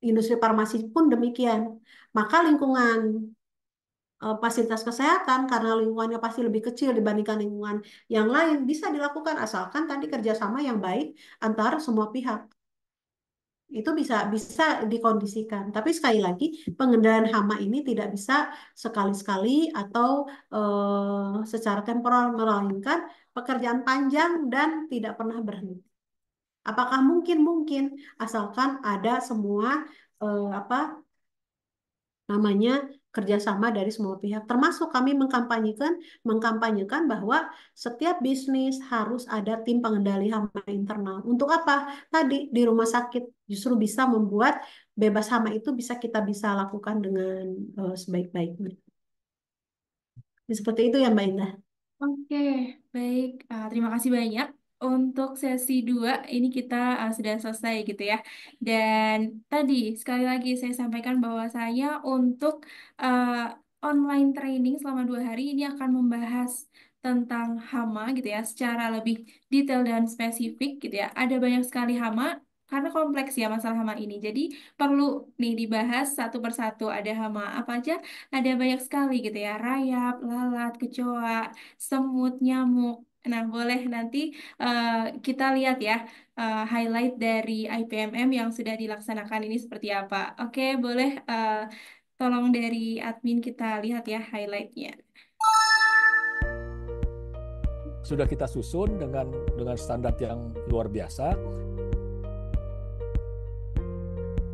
Industri farmasi pun demikian. Maka lingkungan fasilitas kesehatan karena lingkungannya pasti lebih kecil dibandingkan lingkungan yang lain bisa dilakukan asalkan tadi kerjasama yang baik antar semua pihak. Itu bisa bisa dikondisikan. Tapi sekali lagi, pengendalian hama ini tidak bisa sekali-sekali atau secara temporal, melainkan pekerjaan panjang dan tidak pernah berhenti. Apakah mungkin? Mungkin, asalkan ada semua apa namanya kerjasama dari semua pihak. Termasuk kami mengkampanyekan bahwa setiap bisnis harus ada tim pengendali hama internal. Untuk apa? Tadi di rumah sakit justru bisa membuat bebas hama itu bisa lakukan dengan sebaik-baiknya. Seperti itu ya Mbak Indah. Oke, baik. Terima kasih banyak. Untuk sesi 2 ini kita sudah selesai gitu ya. Dan tadi sekali lagi saya sampaikan bahwasanya untuk uh, online training selama 2 hari ini akan membahas tentang hama gitu ya, secara lebih detail dan spesifik gitu ya. Ada banyak sekali hama karena kompleks ya masalah hama ini. Jadi perlu nih dibahas satu persatu. Ada hama apa aja? Ada banyak sekali gitu ya. Rayap, lalat, kecoa, semut, nyamuk. Nah, boleh nanti eh, kita lihat ya highlight dari IPMM yang sudah dilaksanakan ini seperti apa. Oke, boleh tolong dari admin kita lihat ya highlightnya. Sudah kita susun dengan standar yang luar biasa.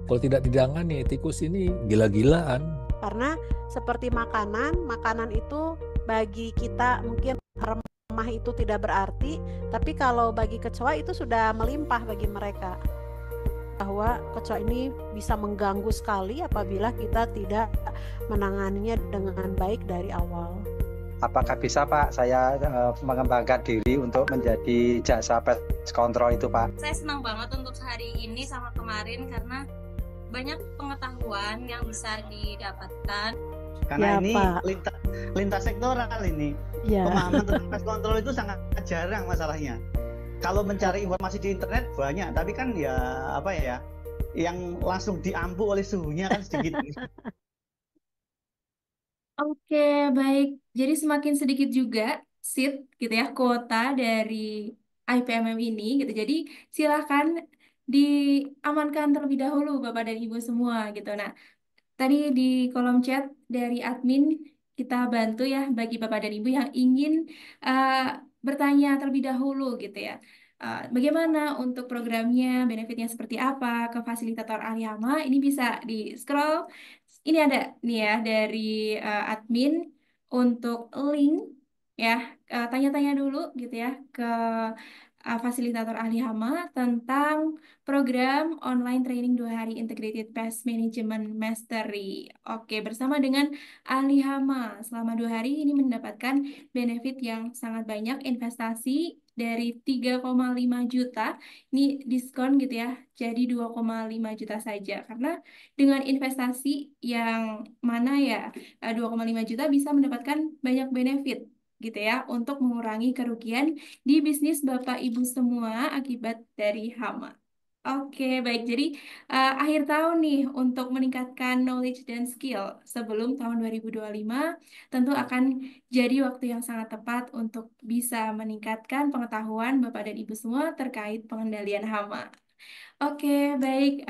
Kalau tidak ditangani, tikus ini gila-gilaan. Karena seperti makanan, makanan itu bagi kita mungkin remah itu tidak berarti, tapi kalau bagi kecoa itu sudah melimpah bagi mereka. Bahwa kecoa ini bisa mengganggu sekali apabila kita tidak menanganinya dengan baik dari awal. Apakah bisa Pak saya mengembangkan diri untuk menjadi jasa pest control itu Pak? Saya senang banget untuk hari ini sama kemarin karena banyak pengetahuan yang bisa didapatkan. Karena Ya, ini Pak. lintas sektoral ini. Ya. Pemahaman tentang pest control itu sangat jarang masalahnya. Kalau mencari informasi di internet banyak, tapi kan ya apa ya, yang langsung diampu oleh suhunya kan sedikit. Oke, baik. Jadi semakin sedikit juga seat gitu ya, kuota dari IPMM ini gitu. Jadi silahkan diamankan terlebih dahulu Bapak dan Ibu semua gitu. Nah, tadi di kolom chat dari admin kita bantu ya bagi Bapak dan Ibu yang ingin eh, bertanya terlebih dahulu gitu ya. Bagaimana untuk programnya, benefitnya seperti apa, ke fasilitator ahli hama, ini bisa di scroll. Ini ada nih ya dari admin untuk link ya, tanya-tanya dulu gitu ya ke fasilitator ahli hama tentang program online training 2 hari Integrated Pest Management Mastery. Oke, bersama dengan ahli hama selama 2 hari ini mendapatkan benefit yang sangat banyak, investasi dari 3,5 juta, ini diskon gitu ya, jadi 2,5 juta saja. Karena dengan investasi yang mana ya 2,5 juta bisa mendapatkan banyak benefit gitu ya untuk mengurangi kerugian di bisnis Bapak Ibu semua akibat dari hama. Oke, baik. Jadi akhir tahun nih untuk meningkatkan knowledge dan skill sebelum tahun 2025 tentu akan jadi waktu yang sangat tepat untuk bisa meningkatkan pengetahuan Bapak dan Ibu semua terkait pengendalian hama. Oke, baik.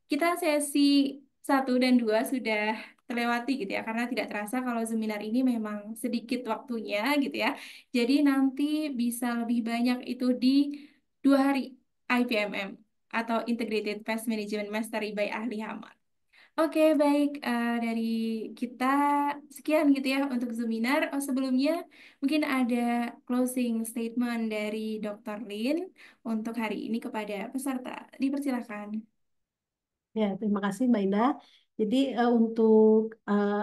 Kita sesi 1 dan 2 sudah terlewati gitu ya, karena tidak terasa kalau seminar ini memang sedikit waktunya gitu ya. Jadi nanti bisa lebih banyak itu di 2 hari IPMM atau Integrated Pest Management Mastery by Ahli Hama. Oke, baik. Dari kita sekian gitu ya untuk seminar. Oh, sebelumnya mungkin ada closing statement dari Dr. Lin untuk hari ini kepada peserta. Dipersilakan. Ya, terima kasih Mbak Indah. Jadi untuk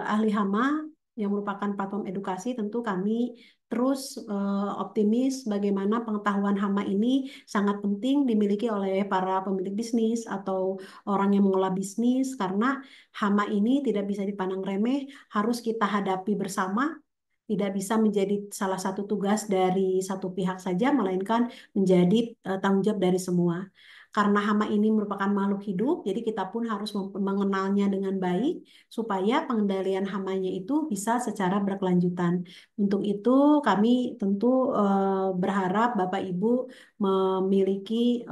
ahli hama yang merupakan platform edukasi, tentu kami terus optimis bagaimana pengetahuan hama ini sangat penting dimiliki oleh para pemilik bisnis atau orang yang mengelola bisnis, karena hama ini tidak bisa dipandang remeh, harus kita hadapi bersama, tidak bisa menjadi salah satu tugas dari satu pihak saja, melainkan menjadi tanggung jawab dari semua. Karena hama ini merupakan makhluk hidup, jadi kita pun harus mengenalnya dengan baik supaya pengendalian hamanya itu bisa secara berkelanjutan. Untuk itu kami tentu berharap Bapak Ibu memiliki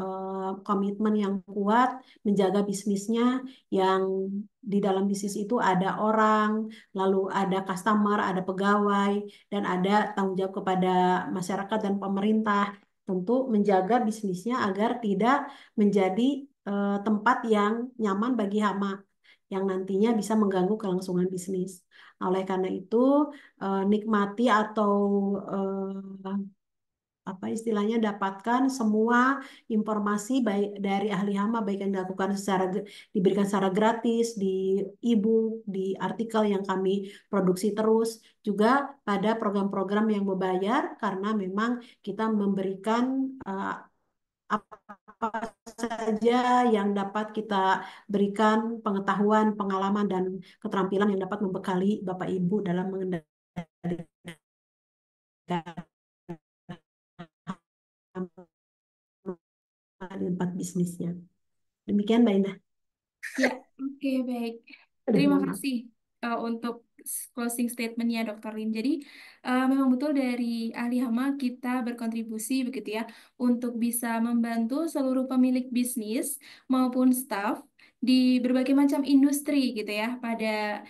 komitmen yang kuat menjaga bisnisnya, yang di dalam bisnis itu ada orang, lalu ada customer, ada pegawai, dan ada tanggung jawab kepada masyarakat dan pemerintah. Tentu menjaga bisnisnya agar tidak menjadi tempat yang nyaman bagi hama yang nantinya bisa mengganggu kelangsungan bisnis. Oleh karena itu, nikmati atau apa istilahnya, dapatkan semua informasi baik dari ahli hama, baik yang dilakukan diberikan secara gratis di e-book, di artikel yang kami produksi terus, juga pada program-program yang berbayar, karena memang kita memberikan apa saja yang dapat kita berikan pengetahuan, pengalaman, dan keterampilan yang dapat membekali Bapak Ibu dalam mengendalikan di tempat bisnisnya. Demikian Mbak Indah. Ya, oke, baik. Aduh, Terima mohon maaf. kasih untuk closing statementnya Dr. Lin. Jadi memang betul dari ahli hama kita berkontribusi begitu ya untuk bisa membantu seluruh pemilik bisnis maupun staff di berbagai macam industri gitu ya. Pada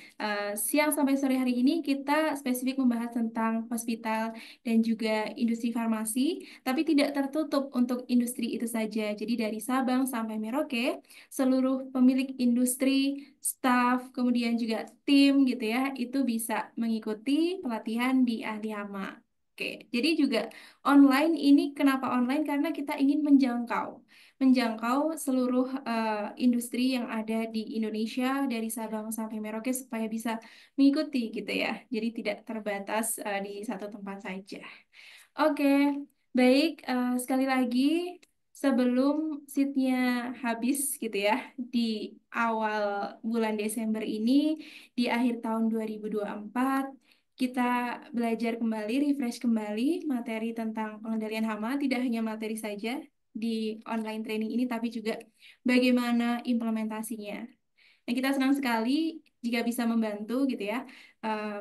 siang sampai sore hari ini kita spesifik membahas tentang hospital dan juga industri farmasi, tapi tidak tertutup untuk industri itu saja. Jadi dari Sabang sampai Merauke seluruh pemilik industri, staff, kemudian juga tim gitu ya, itu bisa mengikuti pelatihan di Ahli Hama. Oke, jadi juga online ini kenapa online? Karena kita ingin menjangkau seluruh industri yang ada di Indonesia dari Sabang sampai Merauke supaya bisa mengikuti gitu ya. Jadi tidak terbatas di satu tempat saja. Oke, baik. Sekali lagi, sebelum seatnya habis gitu ya, di awal bulan Desember ini, di akhir tahun 2024, kita belajar kembali, refresh kembali materi tentang pengendalian hama, tidak hanya materi saja di online training ini, tapi juga bagaimana implementasinya. Nah, kita senang sekali jika bisa membantu gitu ya,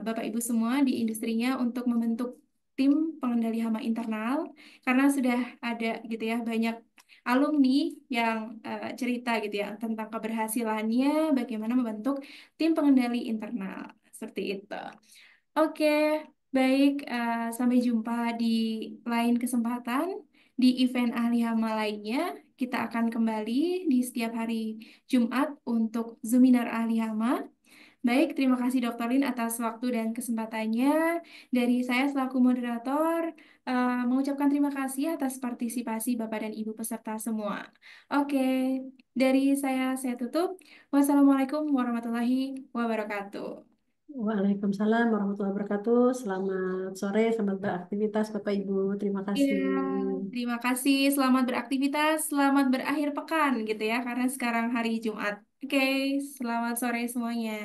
Bapak Ibu semua di industrinya untuk membentuk tim pengendali hama internal, karena sudah ada gitu ya banyak alumni yang cerita gitu ya tentang keberhasilannya bagaimana membentuk tim pengendali internal seperti itu. Oke, baik. Sampai jumpa di lain kesempatan di event ahli hama lainnya. Kita akan kembali di setiap hari Jumat untuk Zoominar ahli hama. Baik, terima kasih Dr. Lin atas waktu dan kesempatannya. Dari saya selaku moderator, mengucapkan terima kasih atas partisipasi Bapak dan Ibu peserta semua. Oke, dari saya tutup. Wassalamualaikum warahmatullahi wabarakatuh. Waalaikumsalam warahmatullahi wabarakatuh. Selamat sore, selamat beraktivitas Bapak Ibu. Terima Iya, kasih. terima kasih. Selamat beraktivitas, selamat berakhir pekan gitu ya, karena sekarang hari Jumat. Oke, selamat sore semuanya.